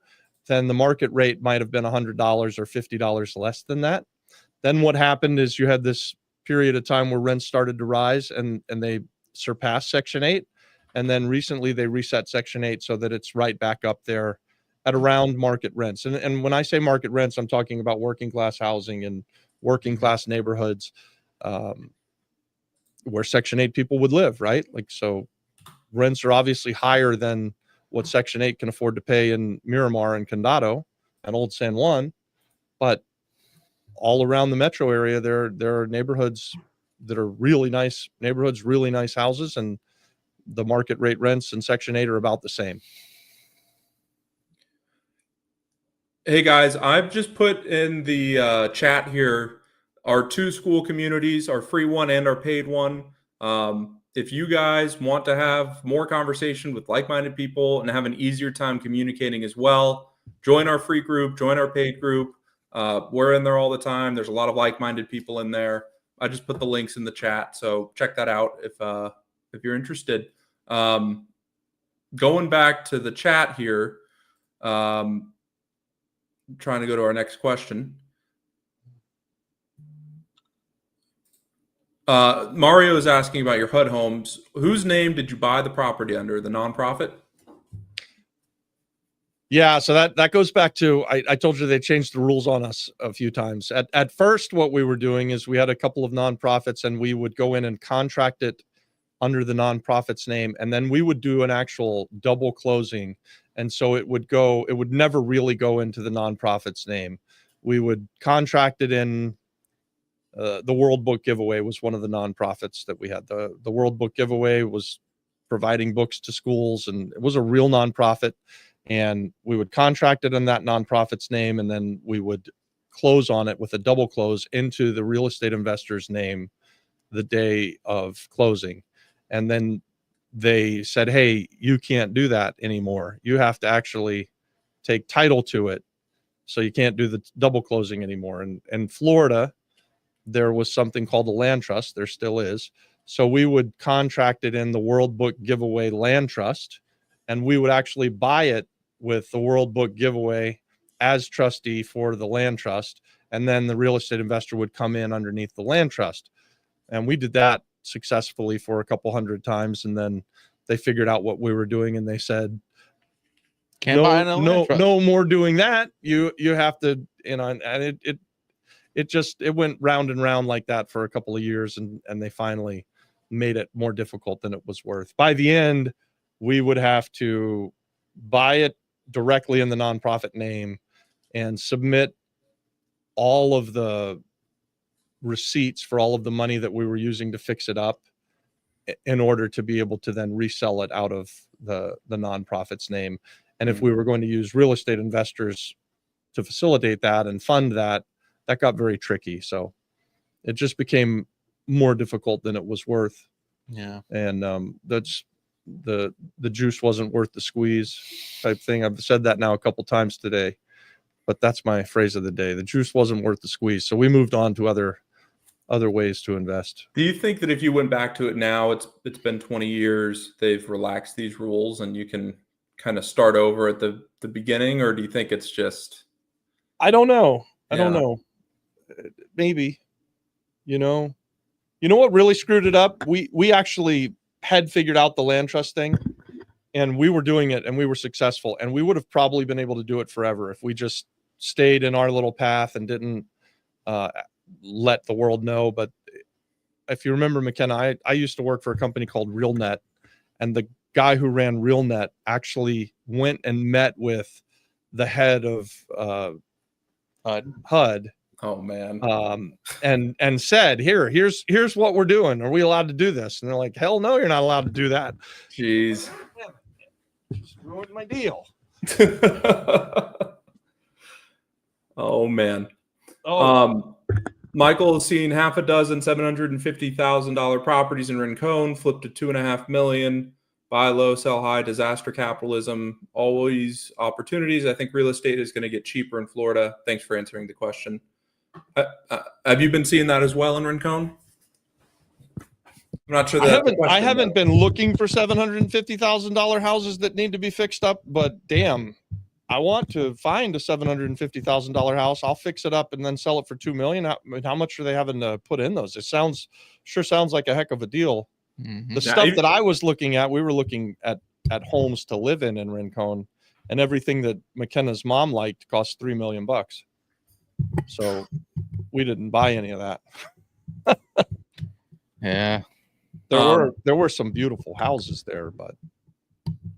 then the market rate might have been $100 or $50 less than that. Then what happened is you had this period of time where rents started to rise and they surpassed Section 8. And then recently they reset Section 8 so that it's right back up there at around market rents. And when I say market rents, I'm talking about working class housing and working class neighborhoods where Section 8 people would live, right? Like, so rents are obviously higher than what Section 8 can afford to pay in Miramar and Condado and Old San Juan. But all around the metro area, there are neighborhoods that are really nice neighborhoods, really nice houses, and the market rate rents in Section 8 are about the same. Hey guys, I've just put in the chat here our 2 school communities, our free one and our paid one. If you guys want to have more conversation with like-minded people and have an easier time communicating as well, join our free group, join our paid group. We're in there all the time. There's a lot of like-minded people in there. I just put the links in the chat, so check that out if you're interested. Going back to the chat here, Trying to go to our next question. Mario is asking about your HUD homes. Whose name did you buy the property under? The nonprofit? Yeah, so that goes back to I told you they changed the rules on us a few times. At first, what we were doing is we had a couple of nonprofits, and we would go in and contract it under the nonprofit's name, and then we would do an actual double closing, and so it would never really go into the nonprofit's name. We would contract it in. The World Book Giveaway was one of the nonprofits that we had. The World Book Giveaway was providing books to schools, and it was a real nonprofit. And we would contract it in that nonprofit's name, and then we would close on it with a double close into the real estate investor's name the day of closing. And then they said, hey, you can't do that anymore. You have to actually take title to it. So you can't do the double closing anymore. And in Florida, there was something called a land trust. There still is. So we would contract it in the World Book Giveaway Land Trust, and we would actually buy it with the World Book Giveaway as trustee for the land trust. And then the real estate investor would come in underneath the land trust. And we did that successfully for a couple hundred times. And then they figured out what we were doing, and they said, no more doing that. You have to, and it went round and round like that for a couple of years, and they finally made it more difficult than it was worth. By the end, we would have to buy it directly in the nonprofit name and submit all of the receipts for all of the money that we were using to fix it up in order to be able to then resell it out of the nonprofit's name. And if we were going to use real estate investors to facilitate that and fund that, that got very tricky. So it just became more difficult than it was worth. Yeah. And that's the juice wasn't worth the squeeze type thing. I've said that now a couple times today, but that's my phrase of the day. The juice wasn't worth the squeeze. So we moved on to other ways to invest. Do you think that if you went back to it now, it's been 20 years, they've relaxed these rules and you can kind of start over at the beginning, or do you think it's just? I don't know. I don't know. Maybe, you know what really screwed it up? We actually had figured out the land trust thing, and we were doing it, and we were successful, and we would have probably been able to do it forever if we just stayed in our little path and didn't let the world know. But if you remember, McKenna, I used to work for a company called RealNet, and the guy who ran RealNet actually went and met with the head of HUD. Oh man. And said, here's what we're doing. Are we allowed to do this? And they're like, hell no, you're not allowed to do that. Jeez. Just ruined my deal. Oh man. Oh. Michael has seen half a dozen $750,000 properties in Rincon flipped to $2.5 million. Buy low, sell high, disaster capitalism, always opportunities. I think real estate is going to get cheaper in Florida. Thanks for answering the question. Have you been seeing that as well in Rincon? I'm not sure that I haven't been looking for $750,000 houses that need to be fixed up, but damn, I want to find a $750,000 house. I'll fix it up and then sell it for $2 million. How much are they having to put in those? It sure sounds like a heck of a deal. Mm-hmm. The stuff that I was looking at, we were looking at homes to live in Rincon, and everything that McKenna's mom liked cost $3 million. So we didn't buy any of that. Yeah. There were some beautiful houses there, but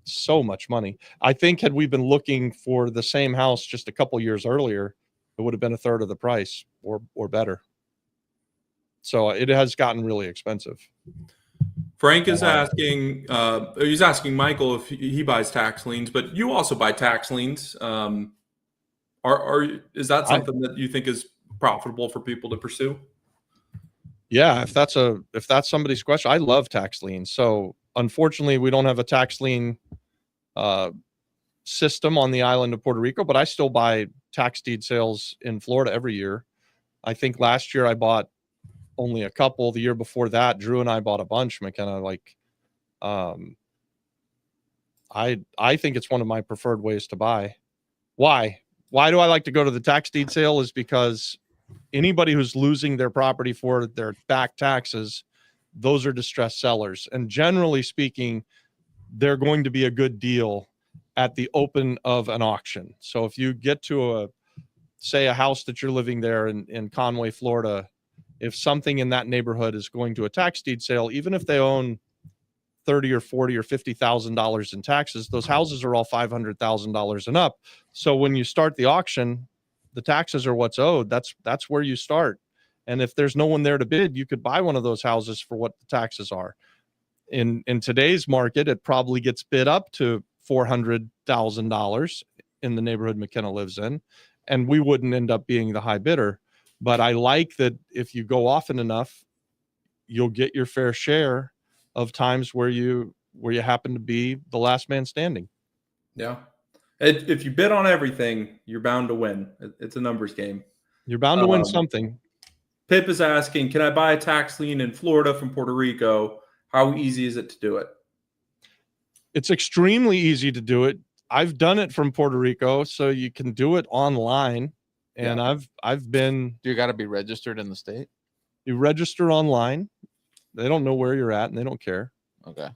so much money. I think had we been looking for the same house just a couple years earlier, it would have been a third of the price or better. So it has gotten really expensive. Frank is asking, he's asking Michael if he buys tax liens, but you also buy tax liens. Is that something that you think is profitable for people to pursue? Yeah, if that's somebody's question, I love tax liens. So unfortunately, we don't have a tax lien system on the island of Puerto Rico, but I still buy tax deed sales in Florida every year. I think last year I bought only a couple. The year before that, Drew and I bought a bunch. McKenna, I think it's one of my preferred ways to buy. Why? Why do I like to go to the tax deed sale? Is because anybody who's losing their property for their back taxes, those are distressed sellers. And generally speaking, they're going to be a good deal at the open of an auction. So if you get to say a house that you're living there in Conway, Florida, if something in that neighborhood is going to a tax deed sale, even if they own $30 or $40 or $50,000 in taxes, those houses are all $500,000 and up. So when you start the auction, the taxes are what's owed. That's where you start. And if there's no one there to bid, you could buy one of those houses for what the taxes are. In today's market, it probably gets bid up to $400,000 in the neighborhood McKenna lives in, and we wouldn't end up being the high bidder. But I like that if you go often enough, you'll get your fair share of times where you happen to be the last man standing. Yeah. If you bid on everything, you're bound to win. It's a numbers game. You're bound to win something. Pip is asking, can I buy a tax lien in Florida from Puerto Rico? How easy is it to do it? It's extremely easy to do it. I've done it from Puerto Rico, so you can do it online. And Yeah. I've been. You got to be registered in the state. You register online. They don't know where you're at, and they don't care. Okay.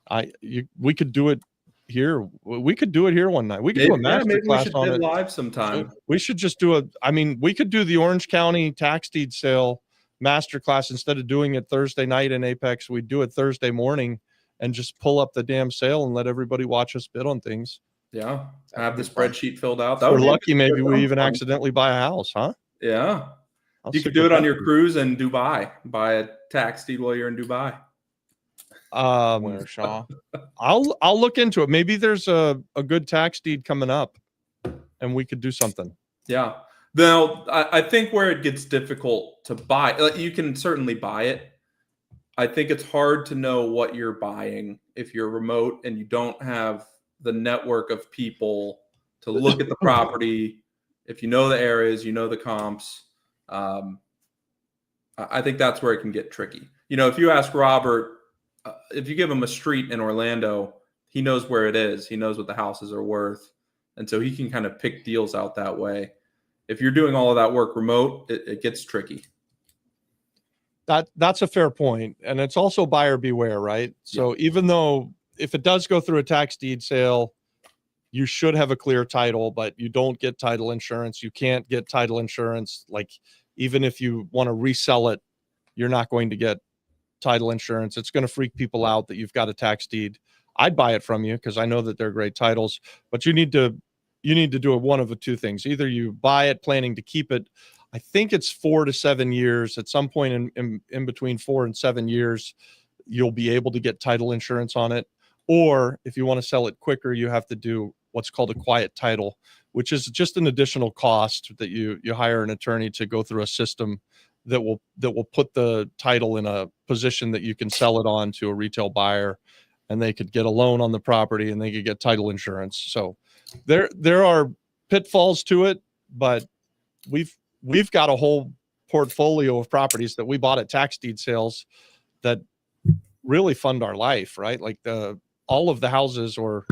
We could do it here. We could do it here one night. We could do a master class on it live sometime. We should just do we could do the Orange County tax deed sale master class instead of doing it Thursday night in Apex. We'd do it Thursday morning and just pull up the damn sale and let everybody watch us bid on things. Yeah. Have the spreadsheet filled out. If we're lucky, maybe we even accidentally buy a house, huh? Yeah. You could do it on your cruise in Dubai. Buy a tax deed while you're in Dubai. Shaw. I'll look into it. Maybe there's a good tax deed coming up and we could do something. Yeah. Now, I think where it gets difficult to buy, you can certainly buy it. I think it's hard to know what you're buying if you're remote and you don't have the network of people to look at the property. If you know the areas, you know the comps. I think that's where it can get tricky. If you ask Robert, if you give him a street in Orlando, he knows where it is. He knows what the houses are worth. And so he can kind of pick deals out that way. If you're doing all of that work remote, it gets tricky. That's a fair point. And it's also buyer beware, right? So even though if it does go through a tax deed sale, you should have a clear title, but you don't get title insurance. You can't get title insurance. Like even if you want to resell it, you're not going to get title insurance. It's going to freak people out that you've got a tax deed. I'd buy it from you because I know that they're great titles, but you need to do one of the two things. Either you buy it planning to keep it. I think it's 4 to 7 years. At some point in between 4 and 7 years, you'll be able to get title insurance on it. Or if you want to sell it quicker, you have to do what's called a quiet title, which is just an additional cost that you hire an attorney to go through a system that will put the title in a position that you can sell it on to a retail buyer, and they could get a loan on the property and they could get title insurance. So there are pitfalls to it, but we've got a whole portfolio of properties that we bought at tax deed sales that really fund our life, right? Like all of the houses, or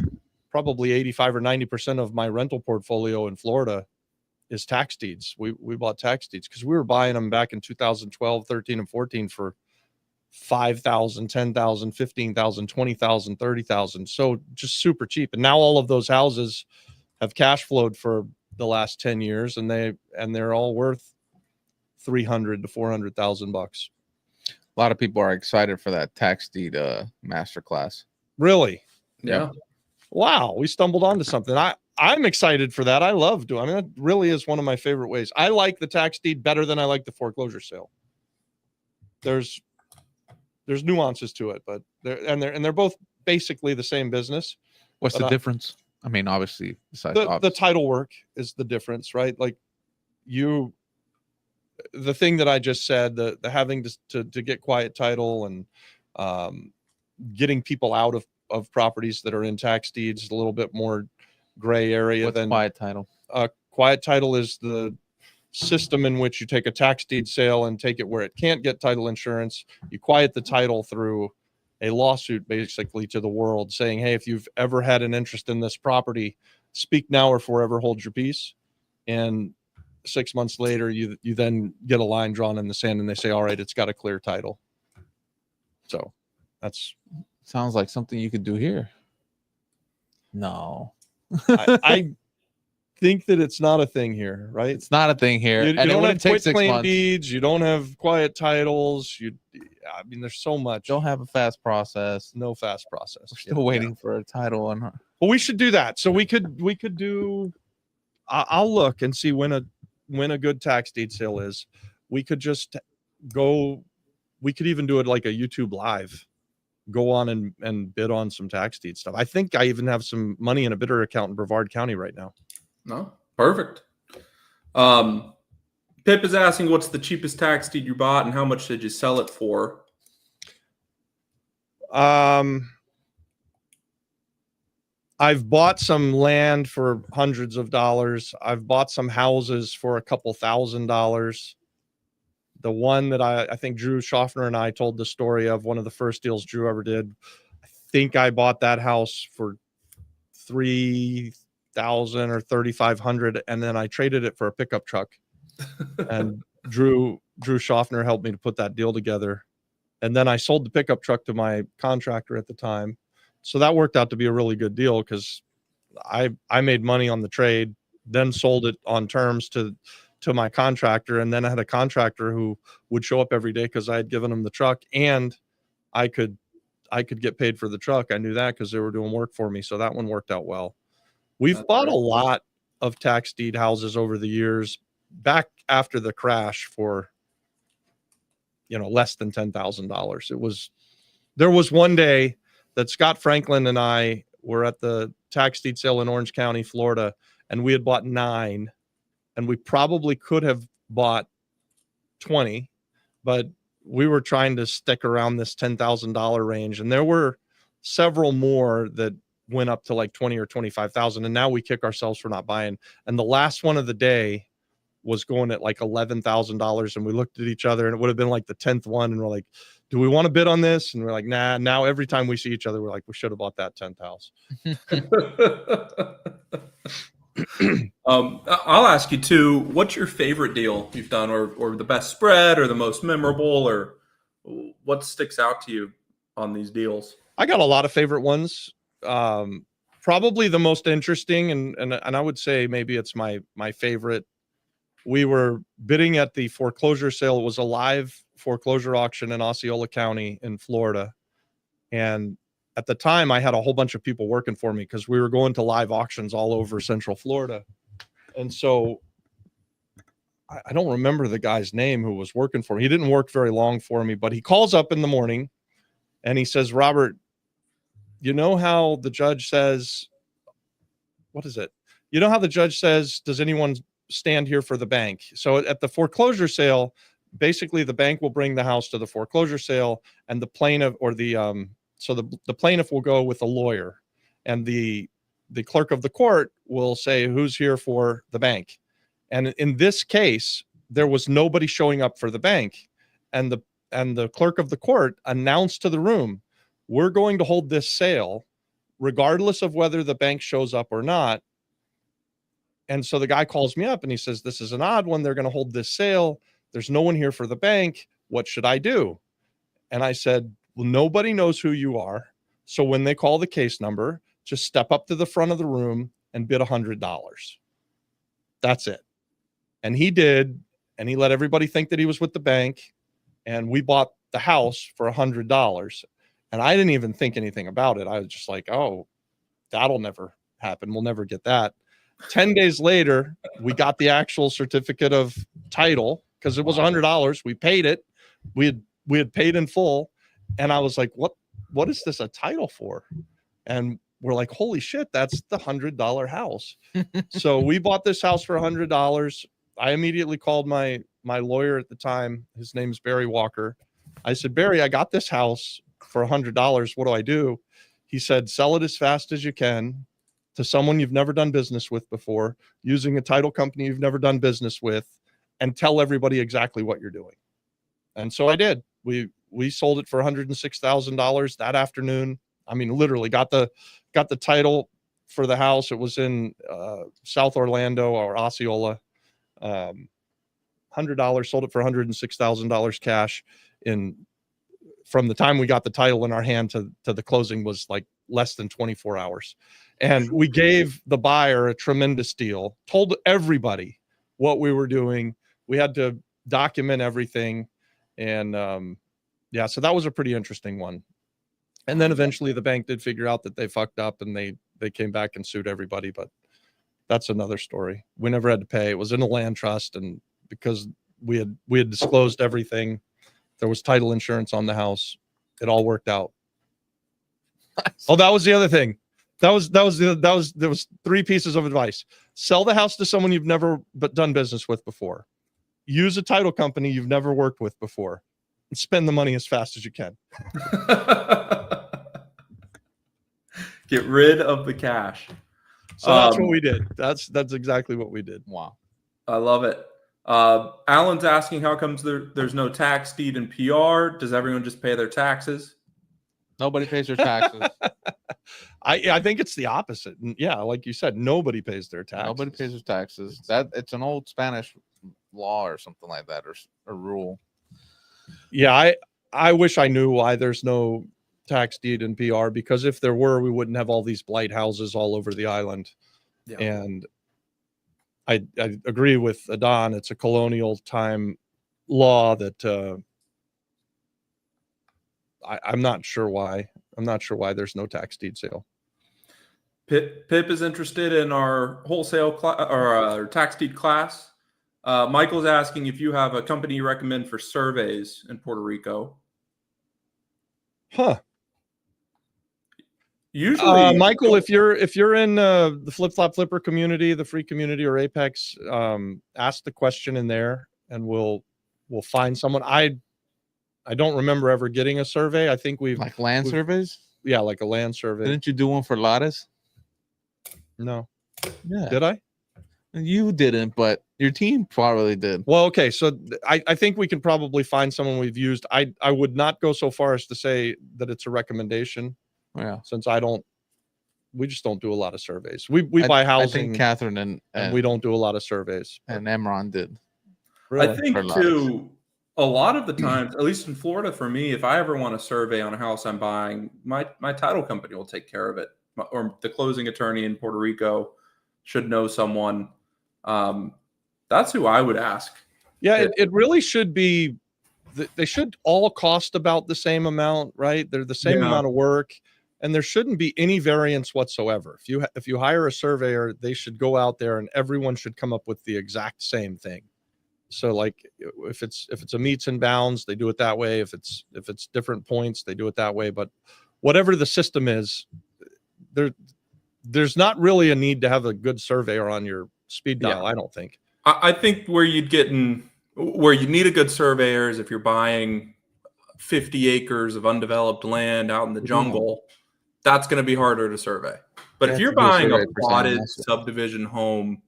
probably 85 or 90% of my rental portfolio in Florida is tax deeds. We bought tax deeds because we were buying them back in 2012, 13, and 14 for $5,000, $10,000, $15,000, $20,000, $30,000. So just super cheap. And now all of those houses have cash flowed for the last 10 years, and they're all worth $300,000 to $400,000. A lot of people are excited for that tax deed masterclass. Really? Yeah. Wow, we stumbled onto something. I'm excited for that. I love doing. I mean, that really is one of my favorite ways. I like the tax deed better than I like the foreclosure sale. There's nuances to it, but they're both basically the same business. What's the difference? I mean, obviously, besides the title work is the difference, right? Like the thing that I just said, the having to get quiet title and getting people out of properties that are in tax deeds is a little bit more gray area than quiet title. Quiet title is the system in which you take a tax deed sale and take it where it can't get title insurance. You quiet the title through a lawsuit, basically, to the world saying, hey, if you've ever had an interest in this property, speak now or forever hold your peace. And 6 months later, you then get a line drawn in the sand and they say, all right, it's got a clear title. So that's Sounds like something you could do here. No, I think that it's not a thing here, right? it's not a thing here. You And it don't have wouldn't take 6 quitclaim months. deeds. You don't have quiet titles. I mean, there's so much. Don't have a fast process. No fast process. We're still waiting for a title on her. Well, we should do that. So we could do. I'll look and see when a good tax deed sale is. We could just go. We could even do it like a YouTube live. Go on and bid on some tax deed stuff. I think I even have some money in a bidder account in Brevard County right now. No, perfect. Pip is asking, what's the cheapest tax deed you bought and how much did you sell it for? I've bought some land for hundreds of dollars. I've bought some houses for a couple $1,000s. The one that I think Drew Schaffner and I told the story of, one of the first deals Drew ever did. I think I bought that house for $3,000 or $3,500, and then I traded it for a pickup truck. And Drew Schaffner helped me to put that deal together. And then I sold the pickup truck to my contractor at the time. So that worked out to be a really good deal because I made money on the trade, then sold it on terms to my contractor. And then I had a contractor who would show up every day because I had given him the truck, and I could get paid for the truck. I knew that because they were doing work for me. So that one worked out well. We've bought a lot of tax deed houses over the years, back after the crash, for less than $10,000. There was one day that Scott Franklin and I were at the tax deed sale in Orange County, Florida, and we had bought 9, and we probably could have bought 20, but we were trying to stick around this $10,000 range, and there were several more that went up to like 20 or 25,000, and now we kick ourselves for not buying. And the last one of the day was going at like $11,000, and we looked at each other, and it would have been like the 10th one, and we're like, do we want to bid on this? And we're like, nah. Now every time we see each other, we're like, we should have bought that 10th house. I'll ask you too, what's your favorite deal you've done, or the best spread, or the most memorable, or what sticks out to you on these deals? I got a lot of favorite ones. Probably the most interesting, and I would say maybe it's my favorite. We were bidding at the foreclosure sale. It was a live foreclosure auction in Osceola County in Florida. And at the time, I had a whole bunch of people working for me because we were going to live auctions all over Central Florida. And so I don't remember the guy's name who was working for me. He didn't work very long for me, but he calls up in the morning and he says, Robert, you know how the judge says, what is it? You know how the judge says, does anyone stand here for the bank? So at the foreclosure sale, basically the bank will bring the house to the foreclosure sale, and the plaintiff or the plaintiff will go with a lawyer, and the clerk of the court will say who's here for the bank. And in this case, there was nobody showing up for the bank, and the clerk of the court announced to the room, we're going to hold this sale regardless of whether the bank shows up or not. And so the guy calls me up and he says, this is an odd one. They're going to hold this sale. There's no one here for the bank. What should I do? And I said, well, nobody knows who you are. So when they call the case number, just step up to the front of the room and bid $100. That's it. And he did. And he let everybody think that he was with the bank. And we bought the house for $100. And I didn't even think anything about it. I was just like, oh, that'll never happen. We'll never get that. 10 days later, we got the actual certificate of title because it was $100. We paid it. We had paid in full. And I was like, what is this a title for? And we're like, holy shit, that's the $100 house. So we bought this house for $100. I immediately called my lawyer at the time. His name's Barry Walker. I said, Barry, I got this house for $100. What do I do? He said, sell it as fast as you can to someone you've never done business with before, using a title company you've never done business with, and tell everybody exactly what you're doing. And so I did. We sold it for $106,000 that afternoon. I mean, literally got the title for the house. It was in South Orlando or Osceola. $100, sold it for $106,000 cash. From the time we got the title in our hand to the closing was like less than 24 hours. And we gave the buyer a tremendous deal, told everybody what we were doing. We had to document everything. And yeah, so that was a pretty interesting one. And then eventually the bank did figure out that they fucked up, and they came back and sued everybody. But that's another story. We never had to pay. It was in a land trust, and because we had disclosed everything, there was title insurance on the house. It all worked out. Oh, that was the other thing. There was 3 pieces of advice. Sell the house to someone you've never done business with before. Use a title company you've never worked with before, and spend the money as fast as you can. Get rid of the cash. So that's what we did. That's exactly what we did. Wow. I love it. Alan's asking, how comes there's no tax deed in PR? Does everyone just pay their taxes? Nobody pays their taxes. I think it's the opposite. Yeah, like you said, nobody pays their taxes. Nobody pays their taxes. It's an old Spanish law or something like that, or rule. Yeah, I wish I knew why there's no tax deed in PR, because if there were, we wouldn't have all these blight houses all over the island. Yeah. And I agree with Adon. It's a colonial time law that I'm not sure why. I'm not sure why there's no tax deed sale. Pip is interested in our wholesale or tax deed class. Michael's asking if you have a company you recommend for surveys in Puerto Rico. Huh. Usually, Michael, if you're in the Flip Flop Flipper community, the free community, or Apex, ask the question in there, and we'll find someone. I don't remember ever getting a survey. I think we've land surveys. Yeah, like a land survey. Didn't you do one for Lattice? No. Yeah. Did I? You didn't, but your team probably did. Well, okay. So I think we can probably find someone we've used. I would not go so far as to say that it's a recommendation. Yeah. Since we just don't do a lot of surveys. We buy housing. I think Catherine and we don't do a lot of surveys. And Emron did. Really? I think too, a lot of the times, at least in Florida for me, if I ever want a survey on a house I'm buying, my title company will take care of it. Or the closing attorney in Puerto Rico should know someone. That's who I would ask. Yeah, it really should be. They should all cost about the same amount, right? They're the same amount of work, and there shouldn't be any variance whatsoever. If you hire a surveyor, they should go out there and everyone should come up with the exact same thing. So like if it's a meets and bounds, they do it that way. If it's different points, they do it that way. But whatever the system is, there's not really a need to have a good surveyor on your speed dial. I don't think. I think where you need a good surveyor is if you're buying 50 acres of undeveloped land out in the jungle. That's going to be harder to survey. But if you're buying a plotted subdivision home,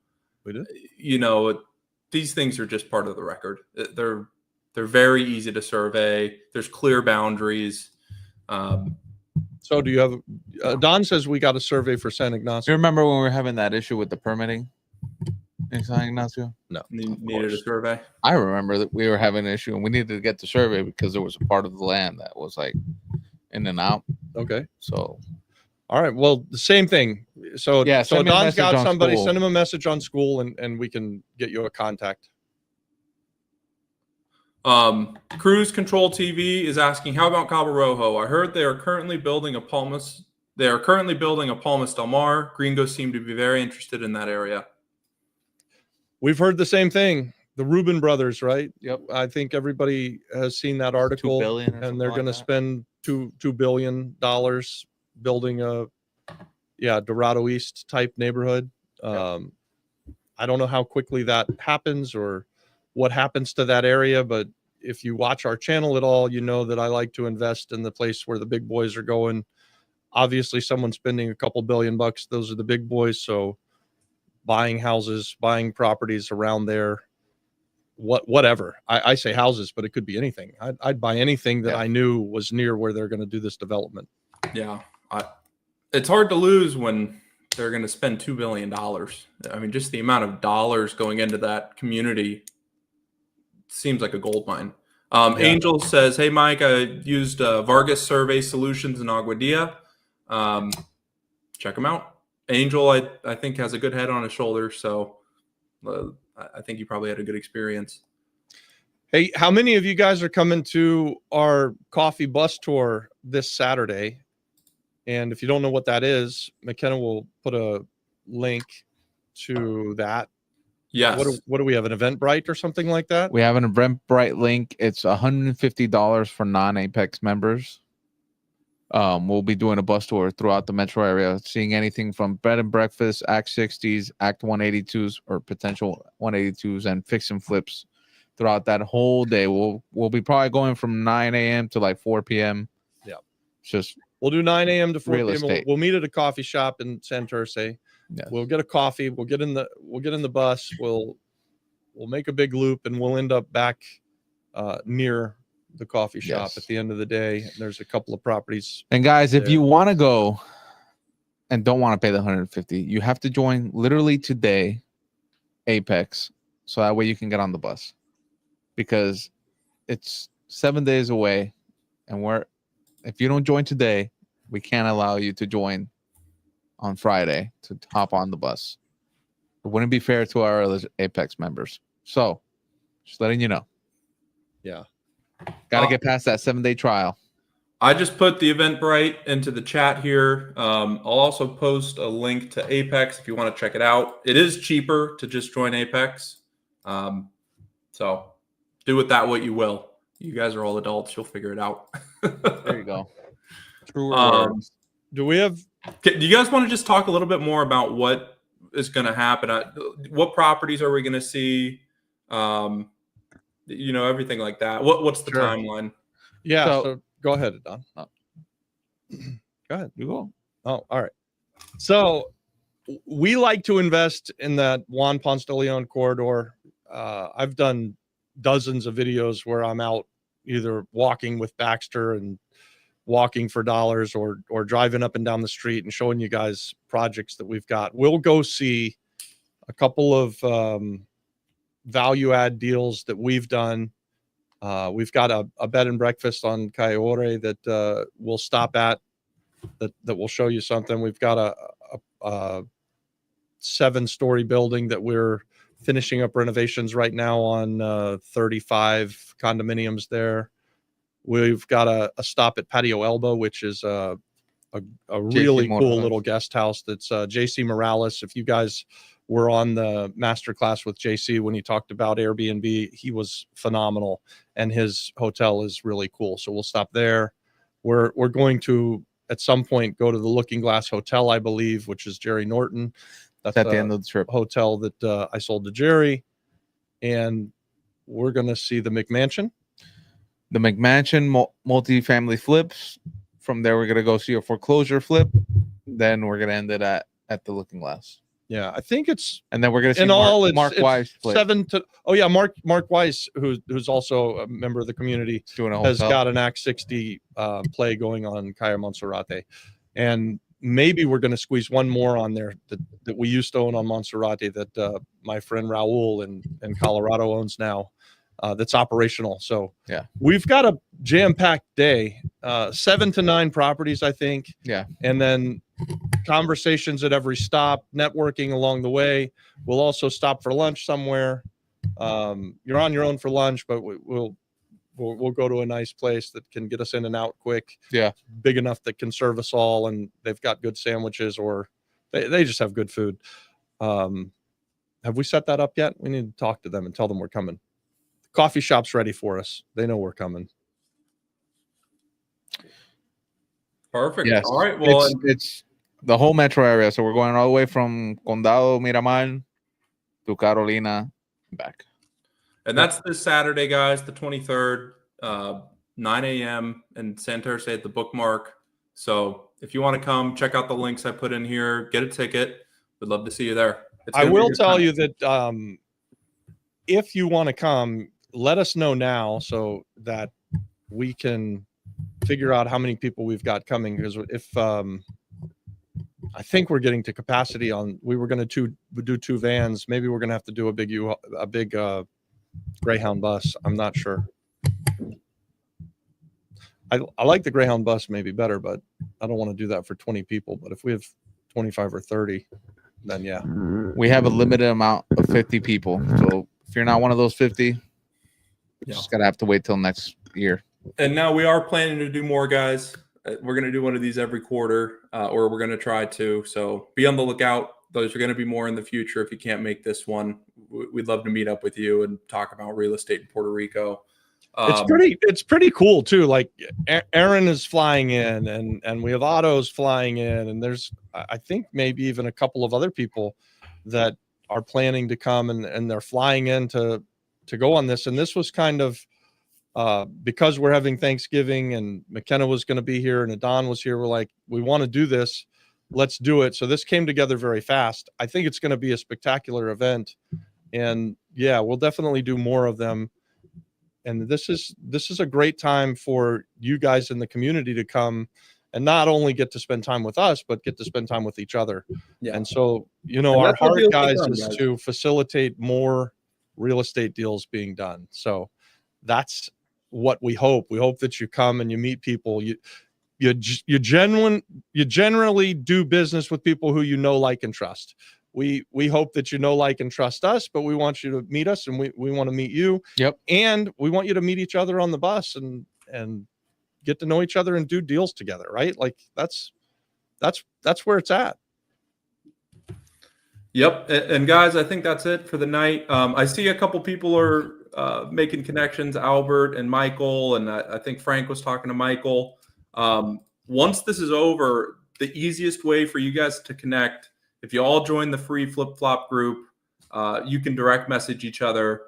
these things are just part of the record. They're very easy to survey. There's clear boundaries. So do you have Don says we got a survey for San Ignacio. You remember when we were having that issue with the permitting in San Ignacio? No. Needed a survey. I remember that we were having an issue and we needed to get the survey because there was a part of the land that was like in and out. Okay. So all right. Well, the same thing. So yeah, so Don's got somebody, school. Send him a message on school and we can get you a contact. Cruise Control TV is asking, how about Cabo Rojo? I heard they are currently building a Palmas Del Mar. Gringos seem to be very interested in that area. We've heard the same thing. The Rubin brothers, right? Yep. I think everybody has seen that article. $2 billion and they're going to spend $2 billion building a Dorado East type neighborhood. I don't know how quickly that happens or what happens to that area, but if you watch our channel at all, you know that I like to invest in the place where the big boys are going. Obviously, someone spending a couple $2 billion, those are the big boys. So buying houses, buying properties around there, whatever. I say houses, but it could be anything. I'd buy anything that I knew was near where they're going to do this development. Yeah. It's hard to lose when they're going to spend $2 billion. I mean, just the amount of dollars going into that community seems like a gold mine. Angel says, "Hey, Mike, I used Vargas Survey Solutions in Aguadilla. Check them out." Angel, I think, has a good head on his shoulders, so I think he probably had a good experience. Hey, how many of you guys are coming to our coffee bus tour this Saturday? And if you don't know what that is, McKenna will put a link to that. Yes. What do we have? An Eventbrite or something like that? We have an Eventbrite link. It's $150 for non-Apex members. We'll be doing a bus tour throughout the metro area, seeing anything from bed and breakfast, Act 60s, Act 182s, or potential 182s, and fix and flips throughout that whole day. We'll be probably going from 9 a.m. to like 4 p.m. Yeah. Just we'll do 9 a.m. to 4 real p.m. estate. We'll meet at a coffee shop in Santurce. Yes. We'll get a coffee. We'll get in the bus. We'll make a big loop, and we'll end up back near the coffee shop Yes. at the end of the day. And there's a couple of properties. And guys, if there. you want to go and don't want to pay the 150, you have to join literally today Apex, so that way you can get on the bus, because it's 7 days away, and if you don't join today, we can't allow you to join on Friday to hop on the bus. It wouldn't be fair to our other Apex members. So just letting you know. Yeah. Got to get past that 7-day trial. I just put the Eventbrite into the chat here. I'll also post a link to Apex if you want to check it out. It is cheaper to just join Apex. So do with that what you will. You guys are all adults. You'll figure it out. There you go. Truer words. Do we have? Do you guys want to just talk a little bit more about what is going to happen? What properties are we going to see? Everything like that. What's the timeline? Yeah. So go ahead, Don. Oh. Go ahead. You go. Oh, all right. So we like to invest in that Juan Ponce de Leon corridor. I've done dozens of videos where I'm out either walking with Baxter and walking for dollars or driving up and down the street and showing you guys projects that we've got. We'll go see a couple of value add deals that we've done. We've got a bed and breakfast on Calle that we'll stop at that will show you something. We've got a 7-story building that we're finishing up renovations right now on 35 condominiums there. We've got a stop at Patio Elbow, which is a really cool little guest house. That's JC Morales. If you guys were on the masterclass with JC when he talked about Airbnb, he was phenomenal, and his hotel is really cool. So we'll stop there. We're going to at some point go to the Looking Glass Hotel, I believe, which is Jerry Norton. That's at the end of the trip. Hotel that I sold to Jerry, and we're going to see the McMansion. The McMansion multi-family flips. From there, we're going to go see a foreclosure flip. Then we're going to end it at the Looking Glass. Yeah, I think it's, and then we're going to see Mark Weiss flip. 7 to, oh yeah, Mark Weiss, who's also a member of the community, has got an Act 60 play going on Calle Monserrate, and maybe we're going to squeeze one more on there that we used to own on Monserrate that my friend Raul in Colorado owns now. That's operational. So yeah, we've got a jam-packed day, 7 to 9 properties, I think. Yeah. And then conversations at every stop, networking along the way. We'll also stop for lunch somewhere. You're on your own for lunch, but we'll go to a nice place that can get us in and out quick. Yeah. Big enough that can serve us all, and they've got good sandwiches, or they just have good food. Have we set that up yet? We need to talk to them and tell them we're coming. Coffee shop's ready for us. They know we're coming. Perfect. Yes. All right. Well, it's the whole metro area. So we're going all the way from Condado Miramar to Carolina and back. And that's this Saturday, guys, the 23rd, 9 a.m. in Santurce at the Bookmark. So if you want to come, check out the links I put in here. Get a ticket. We'd love to see you there. I will tell you that if you want to come, let us know now so that we can figure out how many people we've got coming. Because if I think we're getting to capacity on. We were going to do 2 vans. Maybe we're going to have to do a big Greyhound bus. I'm not sure. I like the Greyhound bus maybe better, but I don't want to do that for 20 people. But if we have 25 or 30, then yeah. We have a limited amount of 50 people. So if you're not one of those 50, you just gotta have to wait till next year. And now we are planning to do more, guys. We're going to do one of these every quarter, or we're going to try to. So be on the lookout. Those are going to be more in the future. If you can't make this one, we'd love to meet up with you and talk about real estate in Puerto Rico. It's pretty cool too. Like Aaron is flying in, and we have Otto's flying in, and there's I think maybe even a couple of other people that are planning to come, and they're flying in to go on this. And this was kind of because we're having Thanksgiving and McKenna was going to be here and Adon was here. We're like, we want to do this. Let's do it. So this came together very fast. I think it's going to be a spectacular event, and yeah, we'll definitely do more of them. And this is a great time for you guys in the community to come and not only get to spend time with us, but get to spend time with each other. Yeah. And so, our heart, guys, is to facilitate more real estate deals being done. So that's what we hope. We hope that you come and you meet people. You generally do business with people who like and trust. We hope that like and trust us, but we want you to meet us, and we want to meet you. Yep. And we want you to meet each other on the bus and get to know each other and do deals together, right? Like that's where it's at. Yep. And guys, I think that's it for the night. I see a couple people are making connections, Albert and Michael, and I think Frank was talking to Michael. Once this is over, the easiest way for you guys to connect, if you all join the free flip-flop group, you can direct message each other,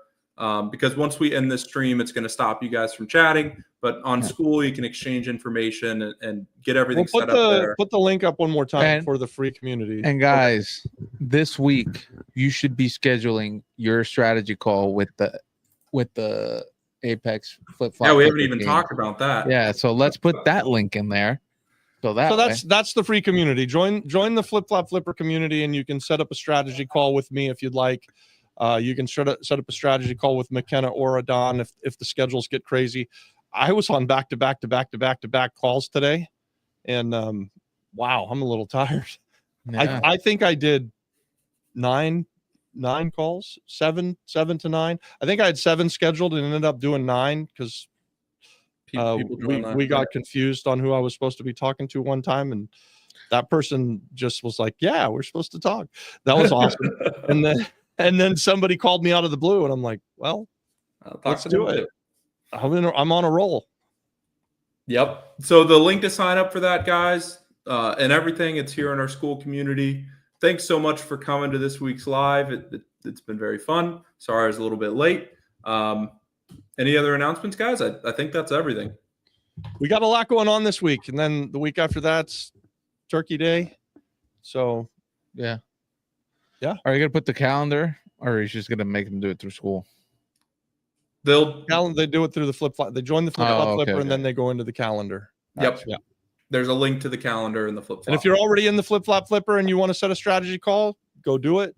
because once we end this stream, it's going to stop you guys from chatting. But on school, you can exchange information and get everything set up there. Put the link up one more time for the free community. And guys, this week you should be scheduling your strategy call with the Apex flip-flop. Yeah, we haven't even talked about that. Yeah, so let's put that link in there. So that's the free community. Join the Flip-Flop Flipper community, and you can set up a strategy call with me if you'd like. You can set up a strategy call with McKenna or Adon if the schedules get crazy. I was on back-to-back calls today, and wow, I'm a little tired. Yeah. I think I did nine calls, seven to 9. I think I had 7 scheduled and ended up doing 9 because we got confused on who I was supposed to be talking to one time, and that person just was like, yeah, we're supposed to talk. That was awesome. and then somebody called me out of the blue, and I'm like, well, let's do it. I'm on a roll. Yep. So the link to sign up for that, guys, and everything, it's here in our school community. Thanks so much for coming to this week's live. It's been very fun. Sorry I was a little bit late. Any other announcements, guys? I think that's everything. We got a lot going on this week, and then the week after that's Turkey Day. So, yeah. Are you gonna put the calendar, or are you just gonna make them do it through school? They do it through the flip-flop. They join the flip-flop flipper, and then they go into the calendar. Yep. Yeah. There's a link to the calendar in the flip-flop. And if you're already in the flip-flop flipper and you want to set a strategy call, go do it.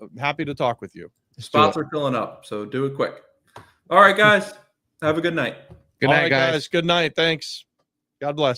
I'm happy to talk with you. Spots are filling up, so do it quick. All right, guys. Have a good night. Good night, guys. Good night. Thanks. God bless.